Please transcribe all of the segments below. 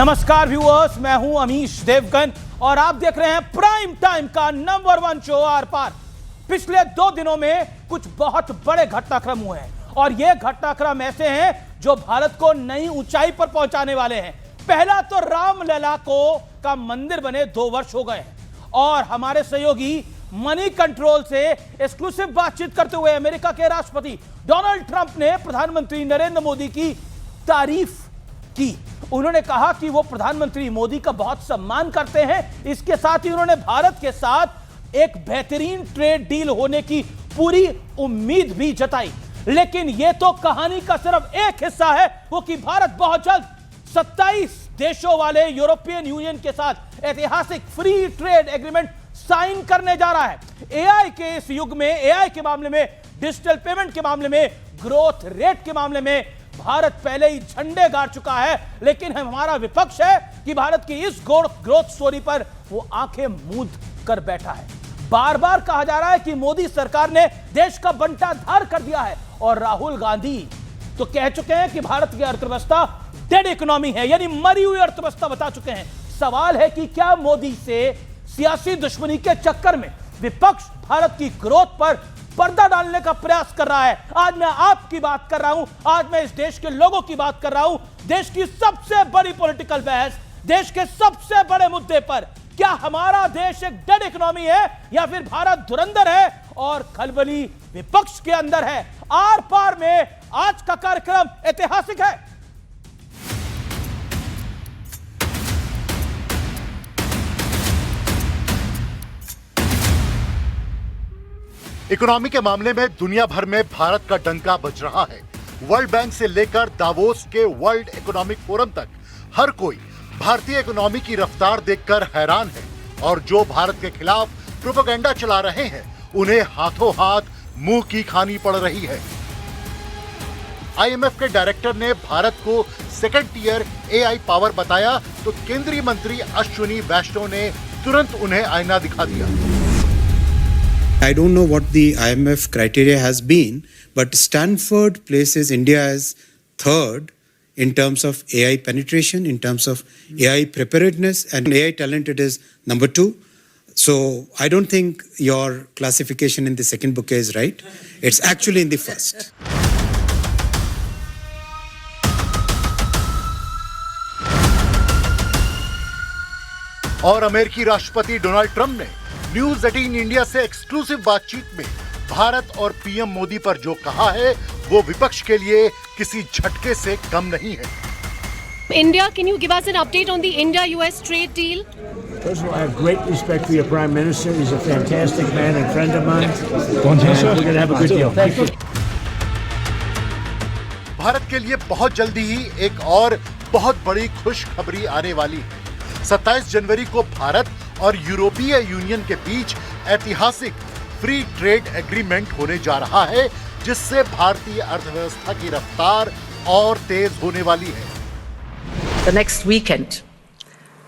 नमस्कार व्यूअर्स, मैं हूं अमीश देवगन और आप देख रहे हैं प्राइम टाइम का नंबर 1 शो आर पार। पिछले 2 दिनों में कुछ बहुत बड़े घटनाक्रम हुए हैं और ये घटनाक्रम ऐसे हैं जो भारत को नई ऊंचाई पर पहुंचाने वाले हैं। पहला तो रामलला का मंदिर बने 2 वर्ष हो गए हैं और हमारे सहयोगी मनी कंट्रोल से एक्सक्लूसिव बातचीत करते हुए अमेरिका के राष्ट्रपति डोनाल्ड ट्रंप ने प्रधानमंत्री नरेंद्र मोदी की तारीफ की। उन्होंने कहा कि वो प्रधानमंत्री मोदी का बहुत सम्मान करते हैं। इसके साथ ही उन्होंने भारत के साथ एक बेहतरीन ट्रेड डील होने की पूरी उम्मीद भी जताई। लेकिन यह तो कहानी का सिर्फ एक हिस्सा है, वो कि भारत बहुत जल्द 27 देशों वाले यूरोपियन यूनियन के साथ ऐतिहासिक फ्री ट्रेड एग्रीमेंट साइन करने जा रहा है। एआई के इस युग में, एआई के मामले में, डिजिटल पेमेंट के मामले में, ग्रोथ रेट के मामले में भारत पहले ही झंडे गाड़ चुका है। लेकिन हमारा विपक्ष है कि भारत की इस ग्रोथ स्टोरी पर वो आंखें मूंद कर बैठा है। बार बार कहा जा रहा है कि मोदी सरकार ने देश का बंटाधार कर दिया है और राहुल गांधी तो कह चुके हैं कि भारत की अर्थव्यवस्था डेड इकोनॉमी है, यानी मरी हुई अर्थव्यवस्था बता चुके हैं। सवाल है कि क्या मोदी से सियासी दुश्मनी के चक्कर में विपक्ष भारत की ग्रोथ पर पर्दा डालने का प्रयास कर रहा है? आज मैं आपकी बात कर रहा हूं, आज मैं इस देश के लोगों की बात कर रहा हूं। देश की सबसे बड़ी पॉलिटिकल बहस, देश के सबसे बड़े मुद्दे पर, क्या हमारा देश एक डेड इकोनॉमी है या फिर भारत धुरंधर है और खलबली विपक्ष के अंदर है? आर पार में आज का कार्यक्रम ऐतिहासिक है। इकोनॉमी के मामले में दुनिया भर में भारत का डंका बज रहा है। वर्ल्ड बैंक से लेकर दावोस के वर्ल्ड इकोनॉमिक फोरम तक हर कोई भारतीय इकोनॉमी की रफ्तार देखकर हैरान है और जो भारत के खिलाफ प्रोपेगेंडा चला रहे हैं उन्हें हाथों हाथ मुंह की खानी पड़ रही है। आईएमएफ के डायरेक्टर ने भारत को सेकंड टियर एआई पावर बताया तो केंद्रीय मंत्री अश्विनी वैष्णव ने तुरंत उन्हें आईना दिखा दिया। I don't know what the IMF criteria has been, but Stanford places India as third in terms of AI penetration, in terms of AI preparedness, and AI talent it is number 2. So I don't think your classification in the second bouquet is right. It's actually in the first. और अमेरिकी राष्ट्रपति Donald Trump ने news 18 India से exclusive बातचीत में भारत और PM Modi पर जो कहा है वो विपक्ष के लिए किसी झटके से कम नहीं है। India, can you give us an update on the India-US trade deal? First of all, I have great respect for your Prime Minister. He's a fantastic man and friend of mine. And we're going to have a good deal. Thank you. Bharat के लिए बहुत जल्दी ही एक और बहुत बड़ी खुशखबरी आने वाली है। 27 जनवरी को भारत और यूरोपीय यूनियन के बीच ऐतिहासिक फ्री ट्रेड एग्रीमेंट होने जा रहा है, जिससे भारतीय अर्थव्यवस्था की रफ्तार और तेज होने वाली है। The next weekend,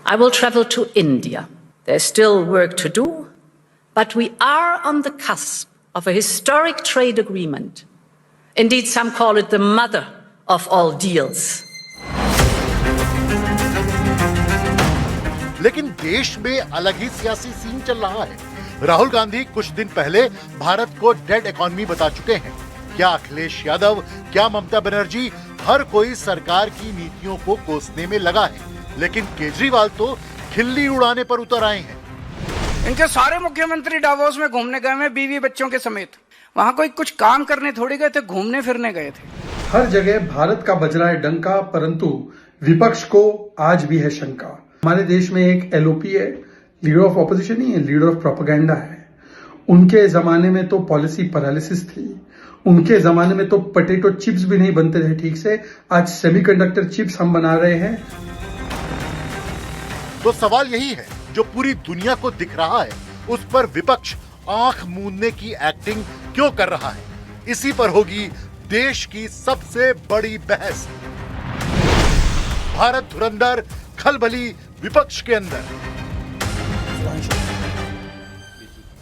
I will travel to India. There's still work to do, but we are on the cusp of a historic trade agreement. Indeed, some call it the mother of all deals. लेकिन देश में अलग ही सियासी scene चल रहा है। राहुल गांधी कुछ दिन पहले भारत को डेड इकोनॉमी बता चुके हैं। क्या अखिलेश यादव, क्या ममता बनर्जी, हर कोई सरकार की नीतियों को कोसने में लगा है, लेकिन केजरीवाल तो खिल्ली उड़ाने पर उतर आए हैं। इनके सारे मुख्यमंत्री डावोस में घूमने गए हैं, बीवी बच्चों के समेत। वहाँ कोई कुछ काम करने थोड़ी गए थे, घूमने फिरने गए थे। हर जगह भारत का बज रहा है डंका, परंतु विपक्ष को आज भी है शंका। हमारे देश में एक एलओपी है, लीडर ऑफ ऑपोजिशन नहीं है, लीडर ऑफ प्रोपेगेंडा है। उनके जमाने में तो पॉलिसी पैरालिसिस थी, उनके जमाने में तो पोटैटो चिप्स भी नहीं बनते थे ठीक से, आज सेमीकंडक्टर चिप्स हम बना रहे हैं। तो सवाल यही है जो पूरी दुनिया को दिख रहा है, उस पर विपक्ष आंख मूंदने की एक्टिंग क्यों कर रहा है? इसी पर होगी देश की सबसे बड़ी बहस। भारत धुरंधर, खलबली विपक्ष के अंदर।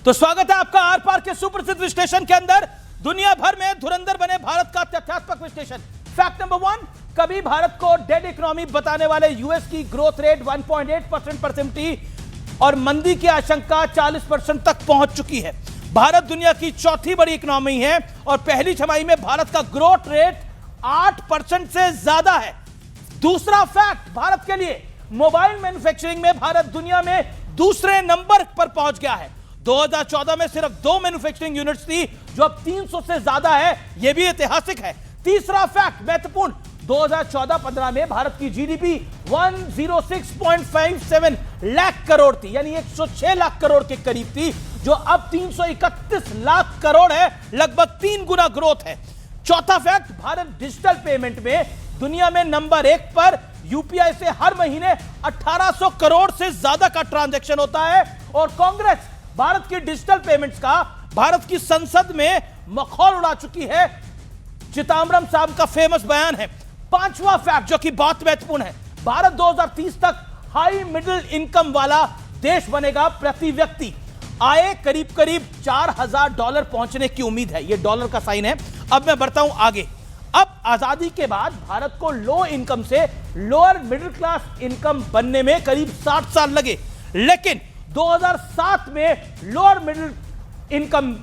तो स्वागत है आपका आर पार के सुप्रसिद्ध विश्लेषण के अंदर। दुनिया भर में धुरंधर बने भारत का तथ्यात्मक विश्लेषण। फैक्ट नंबर 1, कभी भारत को डेड इकोनॉमी बताने वाले यूएस की ग्रोथ रेट 1.8% पर सिमटी और मंदी की आशंका 40% तक पहुंच चुकी है। भारत दुनिया की चौथी बड़ी इकोनॉमी है और पहली छमाही में भारत का ग्रोथ रेट 8% से ज्यादा है। दूसरा फैक्ट भारत के लिए, मोबाइल मैन्युफैक्चरिंग में भारत दुनिया में दूसरे नंबर पर पहुंच गया है। 2014 में सिर्फ 2 मैन्युफैक्चरिंग यूनिट्स थी, जो अब 300 से ज्यादा है। यह भी ऐतिहासिक है। तीसरा फैक्ट महत्वपूर्ण, 2014-15 में भारत की जीडीपी 106.57 लाख करोड़ थी, यानी 106 लाख करोड़ के करीब थी, जो अब 331 लाख करोड़ है, लगभग 3 गुना ग्रोथ है। चौथा फैक्ट, भारत डिजिटल पेमेंट में दुनिया में नंबर 1 पर। यूपीआई से हर महीने 1800 करोड़ से ज्यादा का ट्रांजैक्शन होता है और कांग्रेस भारत की डिजिटल पेमेंट्स का भारत की संसद में मखौल उड़ा चुकी है। चिदंबरम साहब का फेमस बयान है। पांचवा फैक्ट जो कि बहुत महत्वपूर्ण है, भारत 2030 तक हाई मिडिल इनकम वाला देश बनेगा। प्रति व्यक्ति आय करीब करीब $4000 पहुंचने की उम्मीद है। यह डॉलर का साइन है। अब मैं बढ़ता हूं आगे। अब आजादी के बाद भारत को लो इनकम से लोअर मिडिल क्लास इनकम बनने में करीब 60 साल लगे, लेकिन 2007 में लोअर मिडिल इनकम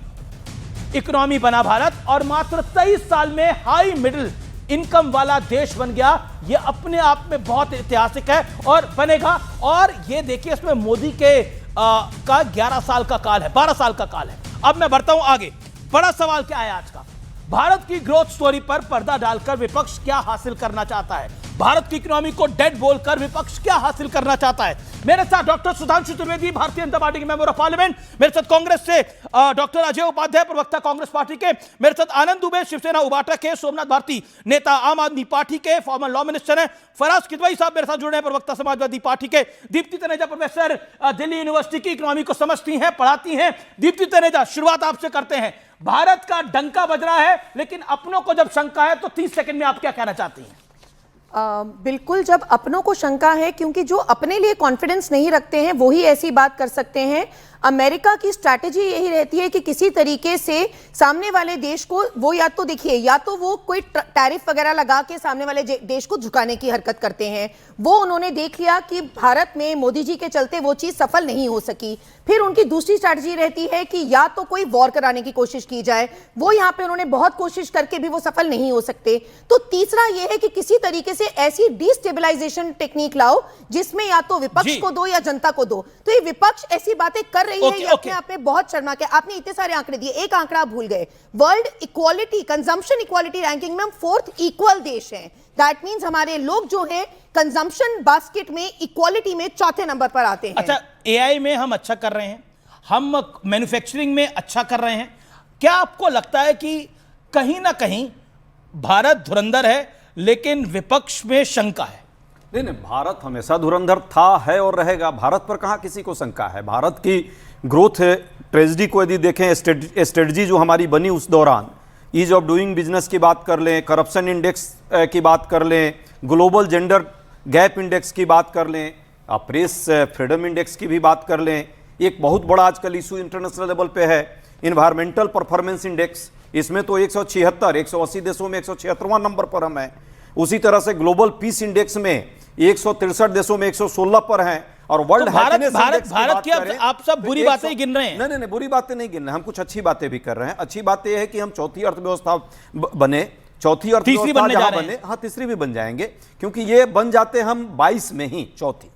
इकोनॉमी बना भारत और मात्र 23 साल में हाई मिडिल इनकम वाला देश बन गया। यह अपने आप में बहुत ऐतिहासिक है और बनेगा। और यह देखिए, इसमें मोदी के का 11 साल का काल है, 12 साल का काल है। अब मैं बढ़ता हूं आगे। बड़ा सवाल क्या है आज का, भारत की ग्रोथ स्टोरी पर पर्दा डालकर विपक्ष क्या हासिल करना चाहता है? भारत की इकोनॉमी को डेड बोलकर विपक्ष क्या हासिल करना चाहता है? मेरे साथ डॉक्टर सुधांशु त्रिवेदी, भारतीय जनता पार्टी के मेंबर ऑफ पार्लियामेंट। मेरे साथ कांग्रेस से डॉक्टर अजय उपाध्याय, प्रवक्ता कांग्रेस पार्टी के। मेरे साथ आनंद दुबे, शिवसेना उबाटा के। सोमनाथ भारती, नेता आम आदमी पार्टी के, फॉर्मर लॉ मिनिस्टर हैं। फराज किदवई साहब मेरे साथ जुड़े हैं, प्रवक्ता समाजवादी पार्टी के। दीप्ति तनेजा, प्रोफेसर, दिल्ली यूनिवर्सिटी की इकोनॉमी को समझती हैं, पढ़ाती हैं। दीप्ति तनेजा, शुरुआत आपसे करते हैं। भारत का डंका बज रहा है, लेकिन अपनों को जब शंका है तो 30 सेकंड में आप क्या कहना चाहती हैं? बिल्कुल, जब अपनों को शंका है, क्योंकि जो अपने लिए कॉन्फिडेंस नहीं रखते हैं वही ऐसी बात कर सकते हैं। अमेरिका की स्ट्रैटेजी यही रहती है कि किसी तरीके से सामने वाले देश को वो या तो देखिए, या तो वो कोई टैरिफ वगैरह लगा के सामने वाले देश को झुकाने की हरकत करते हैं। वो उन्होंने देख लिया कि भारत में मोदी जी के चलते वो चीज़ सफल नहीं हो सकी। फिर उनकी दूसरी स्ट्रैटेजी रहती है कि या तो कोई वॉर कराने की कोशिश की जाए। वो यहाँ पे उन्होंने बहुत कोशिश करके भी वो सफल नहीं हो सकते। तो तीसरा ये है कि किसी तरीके से ऐसी डिस्टेबलाइजेशन टेक्निक लाओ जिसमें या तो विपक्ष को दो या जनता को दो। तो ये विपक्ष ऐसी बातें कर रही है, ये अपने आप में बहुत शर्मा के। आपने इतने सारे आंकड़े दिए, एक आंकड़ा आप भूल गए। World equality, consumption equality ranking में हम 4th इक्वल देश हैं। दैट मींस हमारे लोग जो हैं कंजम्पशन बास्केट में इक्वालिटी में 4थे नंबर पर आते हैं। अच्छा, एआई में हम अच्छा कर रहे हैं, हम मैन्युफैक्चरिंग में अच्छा कर रहे हैं। क्या आपको लगता है कि कहीं ना कहीं भारत धुरंधर है लेकिन विपक्ष में शंका है? नहीं, भारत हमेशा धुरंधर था, है और रहेगा। भारत पर कहां किसी को शंका है। भारत की ग्रोथ ट्रेजेडी को यदि देखें, स्ट्रेटजी जो हमारी बनी उस दौरान, ईज ऑफ डूइंग बिजनेस की बात कर लें, करप्शन इंडेक्स की बात कर लें, ग्लोबल जेंडर गैप इंडेक्स की बात कर लें, प्रेस फ्रीडम इंडेक्स की भी बात कर लें। एक बहुत बड़ा आजकल इशू इंटरनेशनल लेवल पे है इन्वायरमेंटल परफॉर्मेंस इंडेक्स। इसमें तो 180 देशों में 176वां नंबर पर हम हैं। उसी तरह से ग्लोबल पीस इंडेक्स में 163 देशों में 116 पर हैं। और वर्ल्ड भारत की आप सब बुरी बातें ही गिन रहे हैं। नहीं, बुरी बातें नहीं गिन रहे, हम कुछ अच्छी बातें भी कर रहे हैं। अच्छी बात यह है कि हम चौथी अर्थव्यवस्था बने, चौथी अर्थव्यवस्था जहां बने, हाँ तीसरी भी बन जाएंगे, क्योंकि ये बन जाते हम 22 में ही चौथी।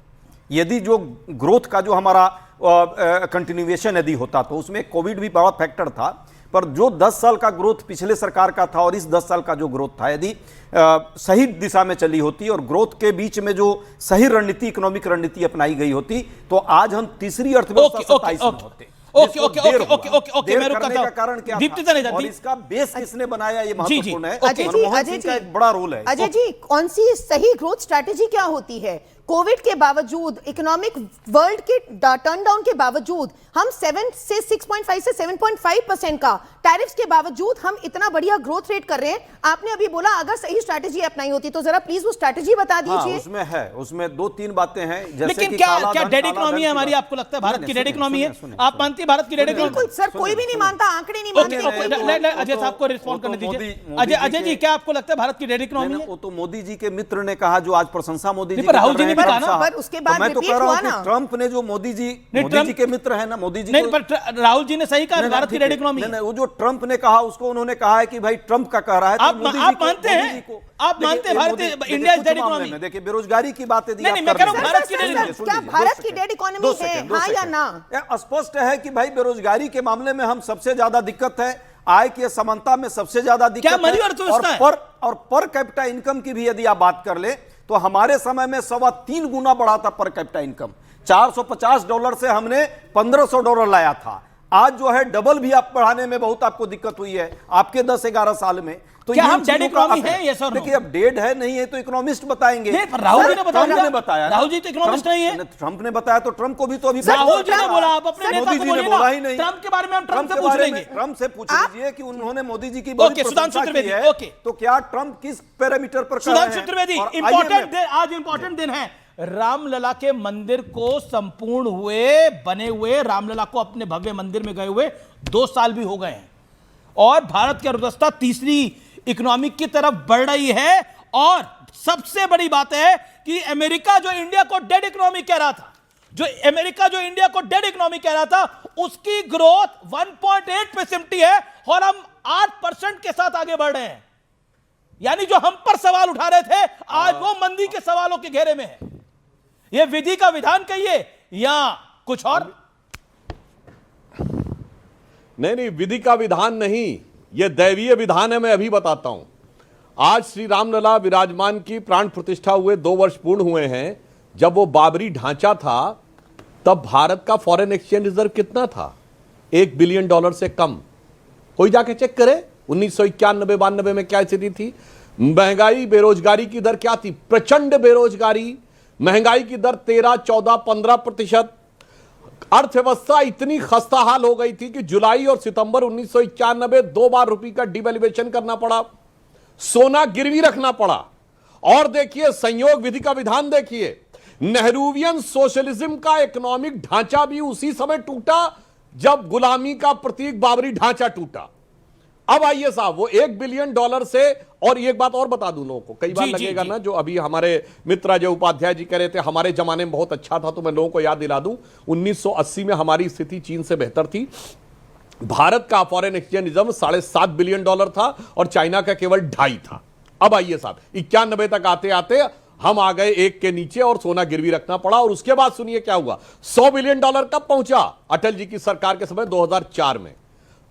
यदि जो ग्रोथ का जो हमारा कंटिन्यूएशन यदि होता तो उसमें कोविड भी बड़ा फैक्टर था, पर जो 10 साल का ग्रोथ पिछले सरकार का था और इस 10 साल का जो ग्रोथ था, यदि सही दिशा में चली होती और ग्रोथ के बीच में जो सही रणनीति, इकोनॉमिक रणनीति अपनाई गई होती, तो आज हम तीसरी अर्थव्यवस्था 27 में होते। ओके, मैं रुकता हूं। कारण क्या दीप्ति था और इसका बेस किसने बनाया, ये महत्वपूर्ण है। मनमोहन सिंह का एक बड़ा रोल है। अजय जी, कौन सी सही ग्रोथ स्ट्रैटेजी क्या होती है? कोविड के बावजूद, इकोनॉमिक वर्ल्ड के टर्न डाउन के बावजूद हम 6.5 से 7.5% का टैरिफ्स के बावजूद हम इतना बढ़िया ग्रोथ रेट कर रहे हैं। आपने अभी बोला अगर सही स्ट्रैटेजी अपनाई होती, तो जरा प्लीज वो स्ट्रैटेजी बता दीजिए। उसमें है, उसमें 2-3 बातें हैं। लेकिन क्या डेड इकोनॉमी है हमारी? आपको लगता है भारत की डेड इकोनॉमी है? आप मानती कि भारत की डेट इकोनॉमी? बिल्कुल सर, कोई भी नहीं मानता, आंकड़े नहीं मानते। अजय साहब को रिस्पॉन्ड करने दीजिए। अजय जी, क्या आपको लगता है भारत की डेट इकोनॉमी है? वो तो मोदी जी के मित्र ने कहा, जो आज प्रशंसा मोदी जी पर राहुल जी ने भी कहा ना, पर उसके बाद मैं तो कह रहा हूं कि ना। ट्रंप ने जो मोदी जी के मित्र है ना, मोदी जी नहीं, पर राहुल जी ने सही कहा भारत की डेट इकोनॉमी है। वो जो ट्रंप ने कहा उसको उन्होंने कहा है कि भाई ट्रंप का कह रहा है, आप मानते हैं, आप मानते हैं भारत इंडिया डेट इकोनॉमी? देखिए बेरोजगारी की बात है, नहीं, मैं कह रहा हूं भारत की क्या भारत की डेट इकोनॉमी है, हाँ या ना? स्पष्ट है कि भाई बेरोजगारी के मामले में हम सबसे ज्यादा दिक्कत है, आय की असमानता में सबसे ज्यादा दिक्कत क्या मरी अर्थव्यवस्था है? और पर कैपिटा इनकम की भी यदि आप बात कर ले तो हमारे समय में 3.25 गुना बढ़ा था पर कैपिटा इनकम। $450 से हमने $1500 लाया था। आज जो है डबल भी आप बढ़ाने में बहुत आपको दिक्कत हुई है आपके 10-11 साल में। तो क्या हम डेड इकोनॉमी है? ये सर देखिए, अब डेड है नहीं है तो इकोनॉमिस्ट बताएंगे। राहुल जी ने बताया, राहुल जी तो इकोनॉमिस्ट नहीं है। ट्रंप ने बताया तो ट्रंप को भी तो अभी राहुल जी ने बोला, आप अपने नेता को बोलिए बोला ही नहीं। ट्रंप के बारे में हम ट्रंप से पूछ लेंगे। ट्रंप से पूछ लीजिए कि उन्होंने मोदी जी की बड़ी प्रशंसा की है, तो क्या ट्रंप किस पैरामीटर पर कर रहे हैं? सुधांशु त्रिवेदी, इंपॉर्टेंट आज इंपॉर्टेंट दिन है। रामलला के मंदिर को संपूर्ण हुए बने हुए, रामलला को अपने भव्य मंदिर में गए हुए 2 साल भी हो गए हैं और भारत की अर्थव्यवस्था तीसरी इकोनॉमी की तरफ बढ़ रही है। और सबसे बड़ी बात है कि अमेरिका जो इंडिया को डेड इकोनॉमी कह रहा था, उसकी ग्रोथ 1.8 पे सिमटी है और हम 8% के साथ आगे बढ़ रहे हैं। यानी जो हम पर सवाल उठा रहे थे, आज वो मंदी के सवालों के घेरे में है। यह विधि का विधान कहिए या कुछ और? नहीं, विधि का विधान नहीं, यह दैवीय विधान है। मैं अभी बताता हूं। आज श्री रामलला विराजमान की प्राण प्रतिष्ठा हुए 2 वर्ष पूर्ण हुए हैं। जब वो बाबरी ढांचा था तब भारत का फॉरेन एक्सचेंज रिजर्व कितना था? $1 बिलियन से कम। कोई जाके चेक करे 1991-92 में क्या स्थिति थी। महंगाई, बेरोजगारी की दर क्या थी? प्रचंड बेरोजगारी, महंगाई की दर 13, 14, 15%। अर्थव्यवस्था इतनी खस्ताहाल हो गई थी कि जुलाई और सितंबर 1991 2 बार रुपये का डिवैल्यूएशन करना पड़ा, सोना गिरवी रखना पड़ा। और देखिए संयोग विधि का विधान देखिए, नेहरूवियन सोशलिज्म का इकोनॉमिक ढांचा भी उसी समय टूटा जब गुलामी का प्रतीक बाबरी ढांचा टूटा। अब आइए साहब, वो $1 बिलियन से, और एक बात और बता दूं लोगों को, कई बार लगेगा ना, जो अभी हमारे मित्र अजय उपाध्याय जी कह रहे थे हमारे जमाने में बहुत अच्छा था, तो मैं लोगों को याद दिला दूं 1980 में हमारी स्थिति चीन से बेहतर थी। भारत का फॉरेन एक्सचेंज रिजर्व $7.5 बिलियन था और चाइना का केवल 2.5 था। अब आइए साहब, 91 तक आते आते हम आ गए 1 के नीचे और सोना गिरवी रखना पड़ा। और उसके बाद सुनिए क्या हुआ, $100 बिलियन कब पहुंचा? अटल जी की सरकार के समय 2004 में।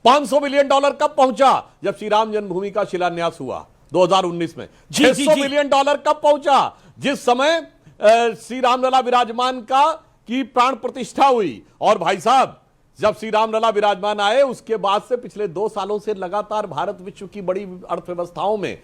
$500 बिलियन कब पहुंचा? जब श्री राम जन्मभूमि का शिलान्यास हुआ 2019 में। $600 बिलियन कब पहुंचा? जिस समय श्री रामलला विराजमान की प्राण प्रतिष्ठा हुई। और भाई साहब, जब श्री रामलला विराजमान आए उसके बाद से पिछले 2 सालों से लगातार भारत विश्व की बड़ी अर्थव्यवस्थाओं में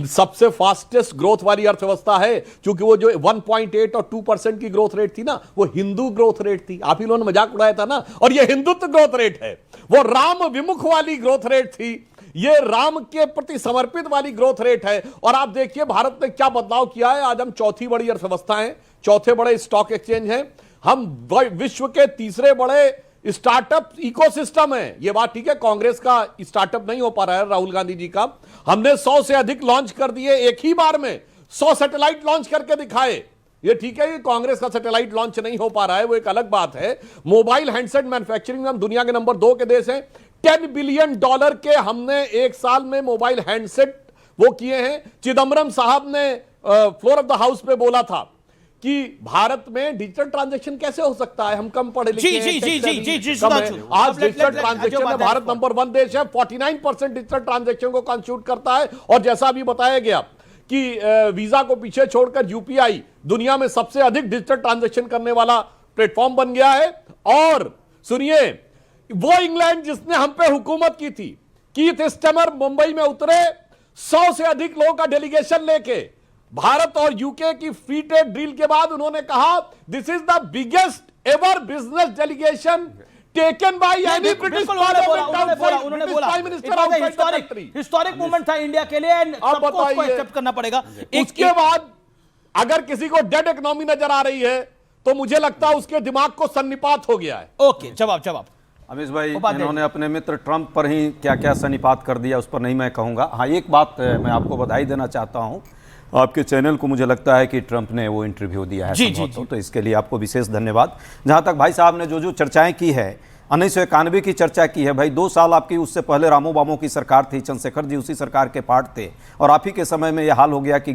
सबसे फास्टेस्ट ग्रोथ वाली अर्थव्यवस्था है। क्योंकि वो जो 1.8 और 2% की ग्रोथ रेट थी ना, वो हिंदू ग्रोथ रेट थी। आप ही लोगों ने मजाक उड़ाया था ना, और ये हिंदुत्व ग्रोथ रेट है। वो राम विमुख वाली ग्रोथ रेट थी, ये राम के प्रति समर्पित वाली ग्रोथ रेट है। और आप देखिए भारत ने क्या बदलाव किया है। आज हम चौथी बड़ी अर्थव्यवस्था है, चौथे बड़े स्टॉक एक्सचेंज हैं, हम विश्व के तीसरे बड़े स्टार्टअप इकोसिस्टम है। ये बात ठीक है, कांग्रेस का स्टार्टअप नहीं हो पा रहा है, राहुल गांधी जी का। हमने 100 से अधिक लॉन्च कर दिए एक ही बार में, 100 सैटेलाइट लॉन्च करके दिखाए। ये ठीक है, ये कांग्रेस का सैटेलाइट लॉन्च नहीं हो पा रहा है, वो एक अलग बात है। मोबाइल हैंडसेट मैन्युफैक्चरिंग में हम दुनिया के नंबर 2 के देश हैं। $10 बिलियन के हमने एक साल में मोबाइल हैंडसेट वो किए हैं। चिदम्बरम साहब ने फ्लोर ऑफ द हाउस पे बोला था कि भारत में डिजिटल ट्रांजैक्शन कैसे हो सकता है, हम कम पढ़े लिखे हैं, आज डिजिटल ट्रांजैक्शन में भारत नंबर 1 देश है। 49% डिजिटल ट्रांजैक्शन को कंस्टिट्यूट करता है। और जैसा अभी बताया गया कि वीजा को पीछे छोड़कर यूपीआई दुनिया में सबसे अधिक डिजिटल ट्रांजैक्शन करने वाला प्लेटफॉर्म बन गया है। और सुनिए, वो इंग्लैंड जिसने हम पे हुकूमत की थी, कीथ स्टमर मुंबई में उतरे 100 से अधिक लोगों का डेलीगेशन लेके। भारत और यूके की फ्री ट्रेड डील के बाद उन्होंने कहा this is the biggest ever business delegation taken by any British historic movement था इंडिया के लिए। सबको उसको एक्सेप्ट करना पड़ेगा। उसके बाद अगर किसी को डेड इकोनॉमी नजर आ रही है तो मुझे लगता है उसके दिमाग को सन्निपात हो गया है। ओके, जवाब अमीश भाई, उपाध्याय इन्होंने अपने मित्र ट्रंप पर ही क्या क्या सन्निपात कर दिया, उस पर नहीं मैं कहूँगा। हाँ, एक बात मैं आपको बधाई देना चाहता हूँ, आपके चैनल को मुझे लगता है कि ट्रंप ने वो इंटरव्यू दिया है संभवतः, तो इसके लिए आपको विशेष धन्यवाद। जहाँ तक भाई साहब ने जो चर्चाएं की है, 1991 की चर्चा की है, भाई 2 साल आपकी, उससे पहले रामो बामो की सरकार थी, चंद्रशेखर जी उसी सरकार के पार्ट थे, और आप ही के समय में यह हाल हो गया कि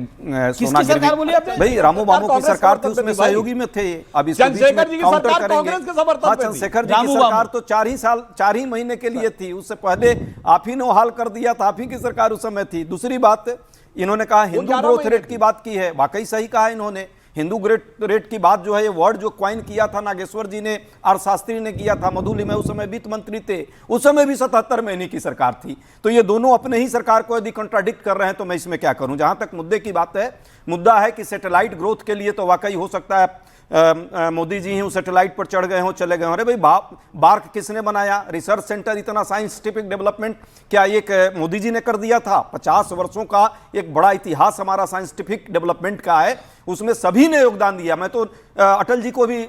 सोना सरकार बोली आपने? भाई रामो बामो की सरकार थी, उसमें सहयोगी में थे। अब इसको बीच में काउंटर करेंगे। हाँ, चंद्रशेखर जी की सरकार तो 4 ही महीने के लिए थी, उससे पहले आप ही ने हाल कर दिया था, आप ही की सरकार उस समय थी। दूसरी बात, इन्होंने कहा हिंदू ग्रोथ रेट की बात की है, वाकई सही कहा इन्होंने। हिंदू ग्रोथ रेट की बात जो है, ये वर्ड जो क्वाइन किया था नागेश्वर जी ने और शास्त्री ने किया था, मधुली में उस समय वित्त मंत्री थे, उस समय भी 77 में इन्हीं की सरकार थी। तो ये दोनों अपने ही सरकार को यदि कॉन्ट्राडिक्ट कर रहे हैं तो मैं इसमें क्या करूं। जहां तक मुद्दे की बात है, मुद्दा है कि सैटेलाइट ग्रोथ के लिए तो वाकई हो सकता है मोदी जी ही उस सैटेलाइट पर चढ़ गए हो, चले गए हो। अरे भाई, बार्क किसने बनाया? रिसर्च सेंटर, इतना साइंटिफिक डेवलपमेंट क्या एक मोदी जी ने कर दिया था? 50 वर्षों का एक बड़ा इतिहास हमारा साइंटिफिक डेवलपमेंट का है, उसमें सभी ने योगदान दिया। मैं तो अटल जी को भी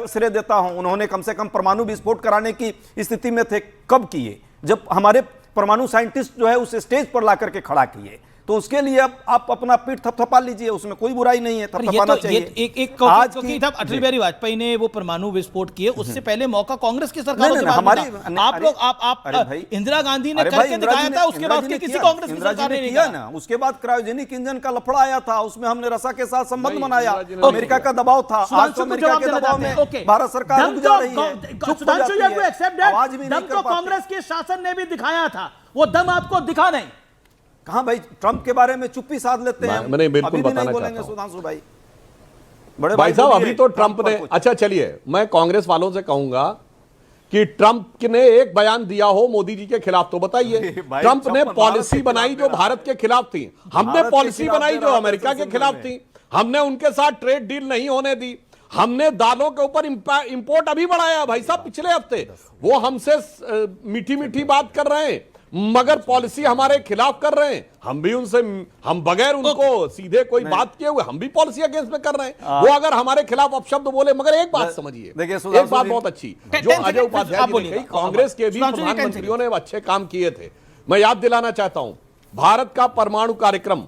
श्रेय देता हूं, उन्होंने कम से कम परमाणु विस्फोट कराने की स्थिति में थे। कब किए? जब हमारे परमाणु साइंटिस्ट जो है उस स्टेज पर ला करके खड़ा किए। तो उसके लिए अब आप अपना पीठ थपथपा लीजिए, उसमें कोई बुराई नहीं है, थपथपाना चाहिए। आज की जब अटल बिहारी वाजपेयी ने वो परमाणु विस्फोट किए, उससे पहले मौका कांग्रेस की सरकार से हमारी आप लोग आप इंदिरा गांधी ने करके दिखाया था, उसके बाद किसी कांग्रेस की सरकार ने किया ना। उसके बाद क्रायोजेनिक इंजन का लफड़ा आया था, उसमें हमने रसा के साथ संबंध बनाया, अमेरिका का दबाव था। आज तो अमेरिका के दबाव में भारत सरकार रुक जा रही है। आज भी दम तो कांग्रेस के शासन ने भी दिखाया था, वो दम आपको दिखा नहीं। कहां भाई? ट्रंप के बारे में चुप्पी साध लेते हैं। मैंने बिल्कुल अभी भी बताना नहीं बोलेंगे चाहता हूं सुधांशु भाई। बड़े भाई साहब, अभी तो ट्रंप ने, अच्छा चलिए, मैं कांग्रेस वालों से कहूंगा कि ट्रंप ने एक बयान दिया हो मोदी जी के खिलाफ तो बताइए। ट्रंप ने पॉलिसी बनाई जो भारत के खिलाफ थी, हमने पॉलिसी बनाई जो अमेरिका के खिलाफ थी। हमने उनके साथ ट्रेड डील नहीं होने दी, हमने दालों के ऊपर इंपोर्ट अभी बढ़ाया भाई साहब पिछले हफ्ते। वो हमसे मीठी मीठी बात कर रहे हैं मगर पॉलिसी हमारे खिलाफ कर रहे हैं। हम भी उनसे, हम बगैर उनको सीधे कोई बात किए हुए हम भी पॉलिसी अगेंस्ट में कर रहे हैं। वो अगर हमारे खिलाफ अपशब्द बोले, मगर एक बात समझिए, एक बात बहुत अच्छी जो अजय उपाध्याय जी ने कही, कांग्रेस के भी प्रधानमंत्रियों ने अच्छे काम किए थे। मैं याद दिलाना चाहता हूं, भारत का परमाणु कार्यक्रम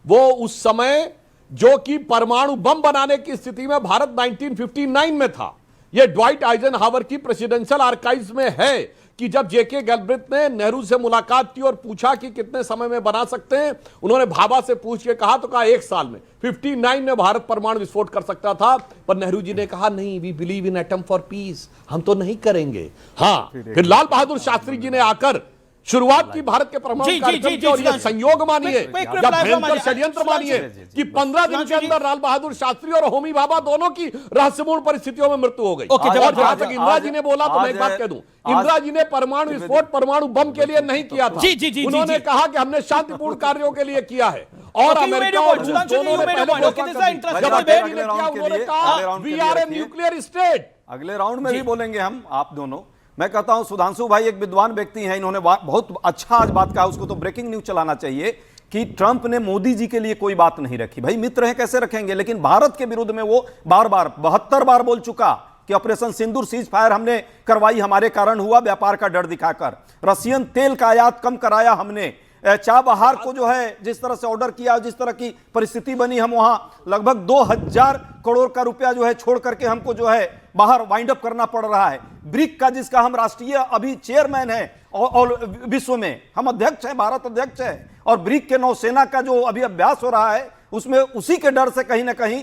वो उस समय जो कि परमाणु बम बनाने की स्थिति में भारत 1959 में था। यह ड्वाइट आइजनहावर की प्रेसिडेंशियल आर्काइव्स में है कि जब जेके गैल्ब्रेथ ने नेहरू से मुलाकात की और पूछा कि कितने समय में बना सकते हैं, उन्होंने भाभा से पूछ के कहा तो कहा 1 साल में। 59 में भारत परमाणु विस्फोट कर सकता था, पर नेहरू जी ने कहा नहीं, we believe in atom for peace, हम तो नहीं करेंगे। हाँ, फिर लाल बहादुर शास्त्री जी ने आकर शुरुआत की भारत के परमाणु कार्यक्रम की, और यह संयोग मानिए या भयंकर षड्यंत्र मानिए कि 15 दिन के अंदर लाल बहादुर शास्त्री और होमी भाभा दोनों की रहस्यपूर्ण परिस्थितियों में मृत्यु हो गई। और जहां तक इंदिरा जी ने बोला तो मैं एक बात कह दूं, इंदिरा जी ने परमाणु विस्फोट परमाणु बम के लिए नहीं किया था। उन्होंने कहा कि हमने शांतिपूर्ण कार्यों के लिए किया है। और अमेरिका और रूस दोनों ने पहले जब अमेरिका ने किया, उन्होंने कहा we are a nuclear state. अगले राउंड में भी बोलेंगे हम, आप दोनों। मैं कहता हूं सुधांशु भाई एक विद्वान व्यक्ति हैं, इन्होंने बहुत अच्छा आज बात कहा, उसको तो ब्रेकिंग न्यूज चलाना चाहिए कि ट्रंप ने मोदी जी के लिए कोई बात नहीं रखी। भाई मित्र हैं, कैसे रखेंगे? लेकिन भारत के विरुद्ध में वो बार बार 72 बार बोल चुका कि ऑपरेशन सिंदूर सीज फायर हमने करवाई, हमारे कारण हुआ, व्यापार का डर दिखाकर। रशियन तेल का आयात कम कराया हमने। चाबहार को जो है जिस तरह से ऑर्डर किया, जिस तरह की परिस्थिति बनी, हम वहां लगभग 2000 करोड़ का रुपया जो है छोड़ करके हमको जो है बाहर वाइंड अप करना पड़ रहा है। ब्रिक का जिसका हम राष्ट्रीय अभी चेयरमैन है और विश्व में हम अध्यक्ष हैं, भारत अध्यक्ष है, और ब्रिक के नौसेना का जो अभी अभ्यास हो रहा है उसमें उसी के डर से कहीं ना कहीं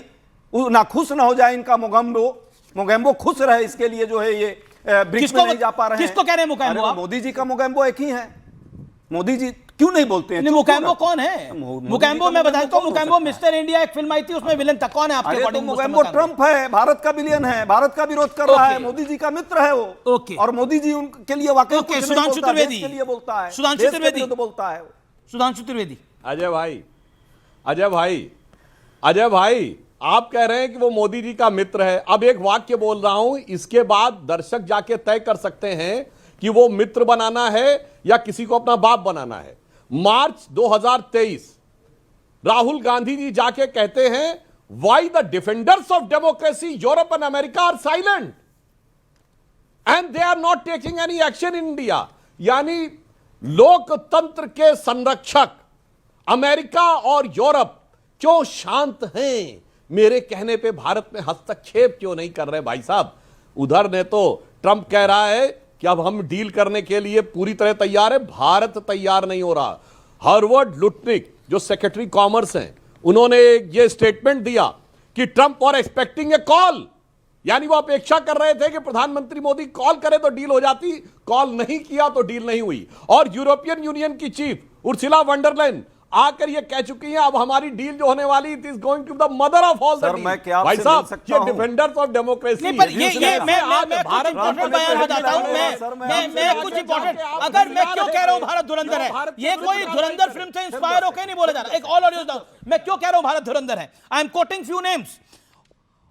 नाखुश ना हो जाए इनका मोगेम्बो खुश रहे, इसके लिए जो है ये ब्रिक्स में नहीं जा पा रहे हैं। किसको कह रहे हैं मोगेम्बो? मोदी जी का मोगेम्बो एक ही है। मोदी जी क्यों नहीं बोलते हैं? मोगेम्बो कौन है? मोगेम्बो मैं बताता हूं, मोगेम्बो मिस्टर इंडिया एक फिल्म आई थी, उसमें विलेन था। कौन है आपके अकॉर्डिंग? मोगेम्बो ट्रंप है, भारत का विलेन है, भारत का विरोध कर रहा है, मोदी जी का मित्र है वो। और मोदी जी उनके लिए वाकई सुधांशु त्रिवेदी के लिए बोलता है, सुधांशु त्रिवेदी बोलता है, सुधांशु त्रिवेदी। अजय भाई आप कह रहे हैं कि वो मोदी जी का मित्र है। अब एक वाक्य बोल रहा हूं, इसके बाद दर्शक जाके तय कर सकते हैं कि वो मित्र बनाना है या किसी को अपना बाप बनाना है। मार्च 2023 राहुल गांधी जी जाके कहते हैं why the defenders of democracy Europe and America are silent and they are not taking any action in India. यानी लोकतंत्र के संरक्षक अमेरिका और यूरोप क्यों शांत हैं? मेरे कहने पे भारत में हस्तक्षेप क्यों नहीं कर रहे भाई साहब? उधर ने तो ट्रंप कह रहा है कि अब हम डील करने के लिए पूरी तरह तैयार है, भारत तैयार नहीं हो रहा। हार्वर्ड लुटनिक जो सेक्रेटरी कॉमर्स हैं, उन्होंने ये स्टेटमेंट दिया कि ट्रंप और एक्सपेक्टिंग ए कॉल, यानी वो अपेक्षा कर रहे थे कि प्रधानमंत्री मोदी कॉल करे तो डील हो जाती, कॉल नहीं किया तो डील नहीं हुई। और यूरोपियन यूनियन की चीफ उर्सुला वॉन डर लेyen आकर ये कह चुकी हैं अब हमारी डील जो होने वाली it is going to the mother of all the deal. भाई साहब, ये डिफेंडर्स ऑफ डेमोक्रेसी नहीं, पर ये मैं कुछ इंपॉर्टेंट बयान बताता हूं। मैं कुछ इंपॉर्टेंट, अगर मैं क्यों कह रहा हूं भारत धुरंधर है, ये कोई धुरंधर फिल्म से इंस्पायर होकर नहीं बोला जा रहा। एक ऑल ऑडियो डाउन, मैं क्यों कह रहा हूं भारत धुरंधर है। I am quoting few names.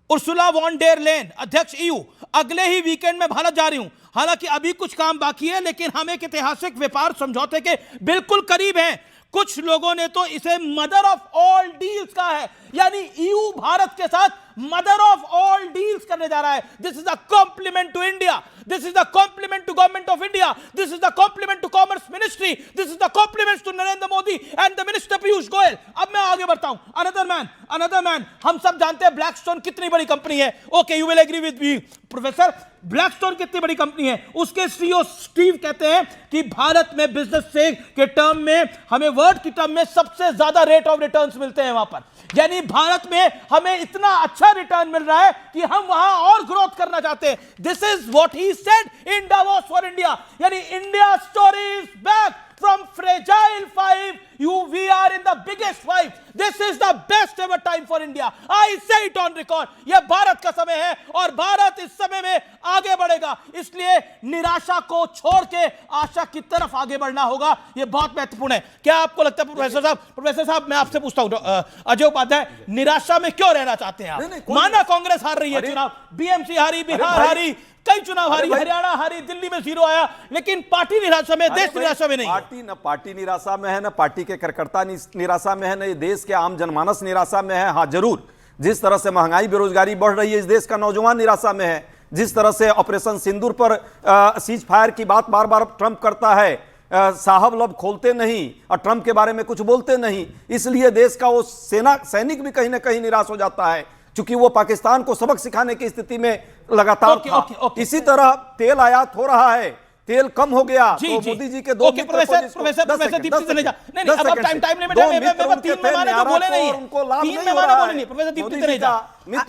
Ursula von der Leyen, अध्यक्ष ईयू, अगले ही वीकेंड में भारत जा रही हूं। हालांकि अभी कुछ काम बाकी है, लेकिन हम एक ऐतिहासिक व्यापार समझौते के बिल्कुल करीब हैं। कुछ लोगों ने तो इसे मदर ऑफ ऑल डील्स कहा है, यानी ईयू भारत के साथ मदर ऑफ ऑल डील्स करने जा रहा है। This is a compliment to India, this is the compliment to government of India, this is the compliment to commerce ministry, this is the compliment to Narendra Modi and the minister Piyush Goyal. अब मैं आगे बढ़ता हूं। Another man, हम सब जानते हैं Blackstone कितनी बड़ी कंपनी है। Okay, you will agree with me professor, Blackstone कितनी बड़ी कंपनी है। उसके सीईओ स्टीव कहते हैं कि भारत में बिजनेस से के टर्म में हमें वर्ल्ड की टर्म में सबसे ज्यादा रेट ऑफ रिटर्न्स मिलते हैं वहां पर, यानी भारत में हमें इतना अच्छा रिटर्न मिल रहा है कि हम वहां और ग्रोथ करना चाहते हैं। This is what he said in Davos for India, यानी India story is back from fragile 5 we are in the biggest 5. This is the best ever time for India. I say it on record. यह भारत का समय है और भारत इस समय में आगे बढ़ेगा। इसलिए निराशा को छोड़ के आशा की तरफ आगे बढ़ना होगा, यह बहुत महत्वपूर्ण है। क्या आपको लगता है प्रोफेसर साहब, मैं आपसे पूछता हूं, अजय उपाध्याय, निराशा में क्यों रहना चाहते हैं आप? माना कांग्रेस हार रही है चुनाव, बीएमसी हारी, बिहार हारी, कई चुनाव हारी, हरियाणा हारी, दिल्ली में 0 आया, लेकिन पार्टी निराशा में, देश निराशा में नहीं। पार्टी निराशा में है, ना पार्टी के कार्यकर्ता निराशा में है, ना ये देश के आम जनमानस निराशा में है। हाँ जरूर, जिस तरह से महंगाई बेरोजगारी बढ़ रही है, इस देश का नौजवान निराशा में है। जिस तरह से ऑपरेशन सिंदूर पर सीज फायर की बात बार बार ट्रंप करता है, साहब लब खोलते नहीं और ट्रंप के बारे में कुछ बोलते नहीं, इसलिए देश का वो सैनिक भी कहीं ना कहीं निराश हो जाता है, क्योंकि वो पाकिस्तान को सबक सिखाने की स्थिति में लगातार था। इसी तरह तेल आयात हो रहा है, तेल कम हो गया तो मोदी जी के दो प्रोफेसर दीप्ति तनेजा, नहीं अब टाइम लिमिट है, मैं 3 मेहमान को बोले नहीं, 3 मेहमान बोले नहीं। प्रोफेसर दीप्ति तनेजा,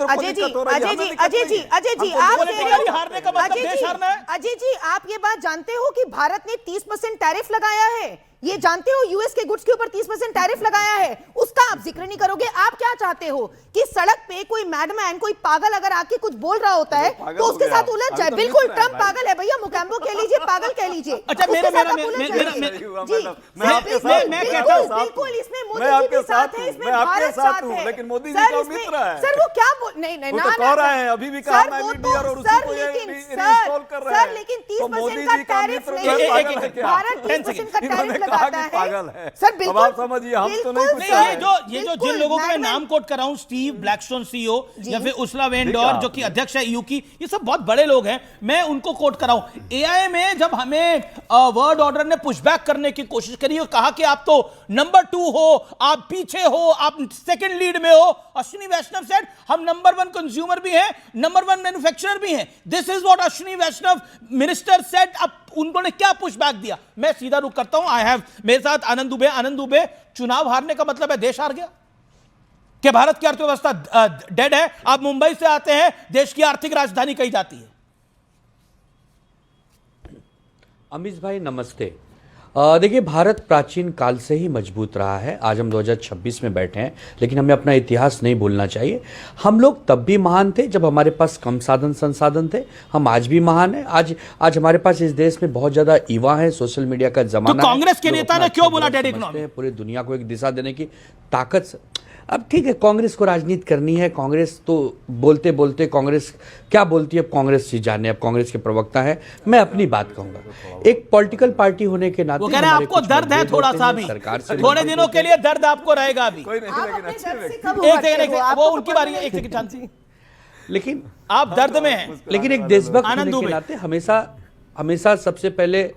अजय जी, आप ये बात जानते हो कि भारत ने 30% टैरिफ लगाया है? ये जानते हो यूएस के गुड्स के ऊपर 30% टैरिफ लगाया है, उसका आप जिक्र नहीं करोगे। आप क्या चाहते हो कि सड़क पे कोई मैडमैन, कोई पागल अगर आके कुछ बोल रहा होता है तो उसके साथ उलझ जाए? बिल्कुल, ट्रंप पागल है भैया, मुकैम्बो कह लीजिए, पागल कह लीजिए। अच्छा, बिल्कुल, इसमें मोदी जी भी साथ है, इसमें भारत साथ है, लेकिन मोदी जी का मित्र है। सर वो क्या नहीं वो तो कह रहे हैं अभी भी कहा मैं मीडिया और उसी को इंस्टॉल कर रहे हैं, लेकिन 30% का टैरिफ नहीं, भारत 30% का टैरिफ लगाता है। पागल है सर, बिल्कुल, अब आप समझिए, हम तो नहीं कुछ। ये जो जिन लोगों को मैं नाम कोट कर रहा हूं, स्टीव ब्लैकस्टोन सीईओ या फिर उर्सुला वॉन डेर जो कि अध्यक्ष है ईयू की, ये सब बहुत बड़े लोग हैं, मैं उनको कोट कर रहा हूं। एआई में जब हमें वर्ल्ड ऑर्डर ने पुशबैक करने की कोशिश करी और कहा कि आप तो नंबर 2 हो, आप पीछे हो, आप सेकंड लीड में हो, अश्विनी वैष्णव सेड हम नंबर 1 कंज्यूमर भी हैं, नंबर 1 मैन्युफैक्चरर भी हैं। This is what Ashwini Vaishnav minister said. अब उन्होंने क्या पुशबैक दिया? मैं सीधा रुक करता हूं। आई हैव मेरे साथ आनंद दुबे, चुनाव हारने का मतलब है देश हार गया? कि भारत की अर्थव्यवस्था डेड है? आप मुंबई से आते हैं, देश की आर्थिक राजधानी कही जाती है। अमित भाई नमस्ते। देखिए, भारत प्राचीन काल से ही मजबूत रहा है। आज हम 2026 में बैठे हैं, लेकिन हमें अपना इतिहास नहीं भूलना चाहिए। हम लोग तब भी महान थे जब हमारे पास कम साधन संसाधन थे, हम आज भी महान हैं। आज हमारे पास इस देश में बहुत ज्यादा युवा है, सोशल मीडिया का जमाना। तो कांग्रेस के नेता ने क्यों बोला डेड इकोनॉमी? पूरी दुनिया को एक दिशा देने की ताकत। अब ठीक है, कांग्रेस को राजनीति करनी है, कांग्रेस तो बोलते बोलते कांग्रेस क्या बोलती है अब कांग्रेस ही जाने, अब कांग्रेस के प्रवक्ता है। मैं अपनी बात कहूंगा, एक पॉलिटिकल पार्टी होने के नाते वो कह रहे हैं आपको दर्द है थोड़ा सा भी, थोड़े दिनों के लिए दर्द आपको रहेगा अभी। वो उनकी बारी है, एक सेकंड लेकिन आप दर्द में हैं। लेकिन एक देशभक्त आनंद होने के दुबे। नाते हमेशा सबसे पहले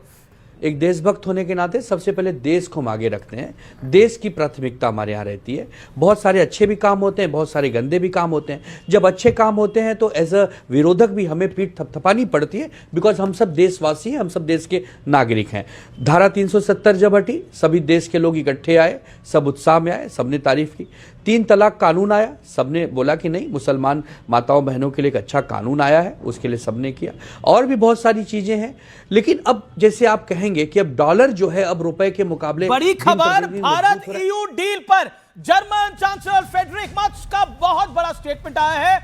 एक देशभक्त होने के नाते सबसे पहले देश को हम आगे रखते हैं। देश की प्राथमिकता हमारे यहाँ रहती है। बहुत सारे अच्छे भी काम होते हैं, बहुत सारे गंदे भी काम होते हैं। जब अच्छे काम होते हैं तो एज अ विरोधक भी हमें पीठ थपथपानी पड़ती है, बिकॉज हम सब देशवासी हैं, हम सब देश के नागरिक हैं। धारा 370 जब हटी, सभी देश के लोग इकट्ठे आए, सब उत्साह में आए, सबने तारीफ की। 3 तलाक कानून आया, सबने बोला कि नहीं, मुसलमान माताओं बहनों के लिए एक अच्छा कानून आया है, उसके लिए सबने किया। और भी बहुत सारी चीजें हैं। लेकिन अब जैसे आप कहेंगे कि अब डॉलर जो है अब रुपए के मुकाबले, बड़ी खबर, भारत EU डील पर जर्मन चांसलर फ्रेडरिक मर्ज का बहुत बड़ा स्टेटमेंट आया है।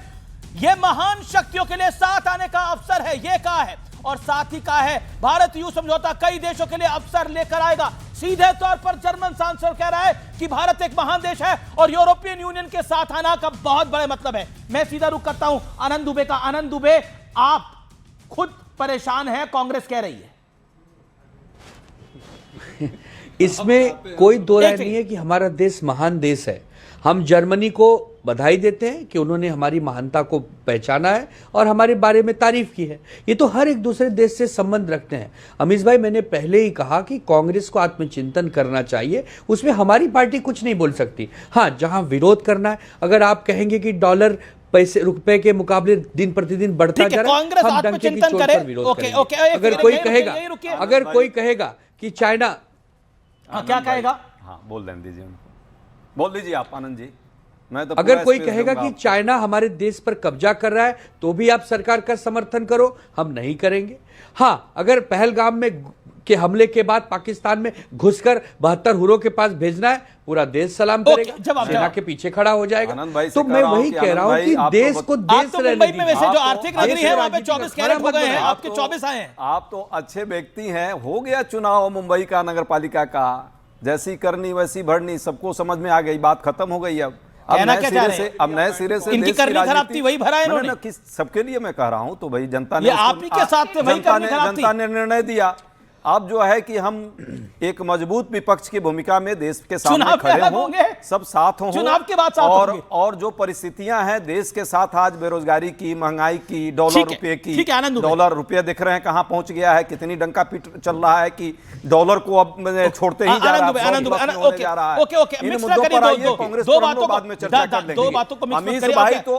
यह महान शक्तियों के लिए साथ आने का अवसर है, यह कहा है। और साथ ही कहा है भारत EU समझौता कई देशों के लिए अवसर लेकर आएगा। सीधे तौर पर जर्मन सांसद कह रहा है कि भारत एक महान देश है और यूरोपियन यूनियन के साथ आना का बहुत बड़ा मतलब है। मैं सीधा रुख करता हूं आनंद दुबे का। आनंद दुबे, आप खुद परेशान हैं, कांग्रेस कह रही है। इसमें कोई दो राय नहीं है कि हमारा देश महान देश है। हम जर्मनी को बधाई देते हैं कि उन्होंने हमारी महानता को पहचाना है और हमारे बारे में तारीफ की है। ये तो हर एक दूसरे देश से संबंध रखते हैं। अमीश भाई, मैंने पहले ही कहा कि कांग्रेस को आत्मचिंतन करना चाहिए, उसमें हमारी पार्टी कुछ नहीं बोल सकती। हाँ, जहां विरोध करना है, अगर आप कहेंगे कि डॉलर पैसे रुपए के मुकाबले दिन प्रतिदिन बढ़ता जा रहा है, हम डंके की चोट पर विरोध करेंगे। अगर कोई कहेगा कि चाइना, क्या कहेगा? हाँ, बोल दीजिए उनको, बोल दीजिए आप आनंद जी। मैं तो अगर कोई कहेगा कि चाइना हमारे देश पर कब्जा कर रहा है तो भी आप सरकार का समर्थन करो, हम नहीं करेंगे। हाँ, अगर पहलगाम में के हमले के बाद पाकिस्तान में घुसकर 72 हुरों के पास भेजना है, पूरा देश सलाम करेगा, सेना के पीछे खड़ा हो जाएगा। तो मैं वही कह रहा हूं कि देश को देश मुंबई में वैसे जो आर्थिक नगरी है वहां पे 24 कैरेट हो गए हैं, आपके 24 आए हैं। आप तो अच्छे व्यक्ति हैं, हो गया चुनाव मुंबई का, नगर पालिका का, जैसी करनी वैसी भरनी, सबको समझ में आ गई, बात खत्म हो गई। अब नए सिरे से इनकी करनी खराब थी, वही भरा है इन्होंने। सबके लिए मैं कह रहा हूं, तो भाई जनता ने, आप ही के साथ वही करनी खराब थी। जनता ने निर्णय दिया। अब जो है कि हम एक मजबूत विपक्ष की भूमिका में देश के सामने खड़े हों, सब साथ हों, चुनाव के बाद और जो परिस्थितियां हैं देश के साथ, आज बेरोजगारी की, महंगाई की, डॉलर रुपए की, डॉलर रुपए दिख रहे हैं कहां पहुंच गया है, कितनी डंका पीट चल रहा है कि डॉलर को अब छोड़ते ही जा रहा है। इन मुद्दों पर आइए, कांग्रेस पर हम लोग बाद में चर्चा कर लेंगे।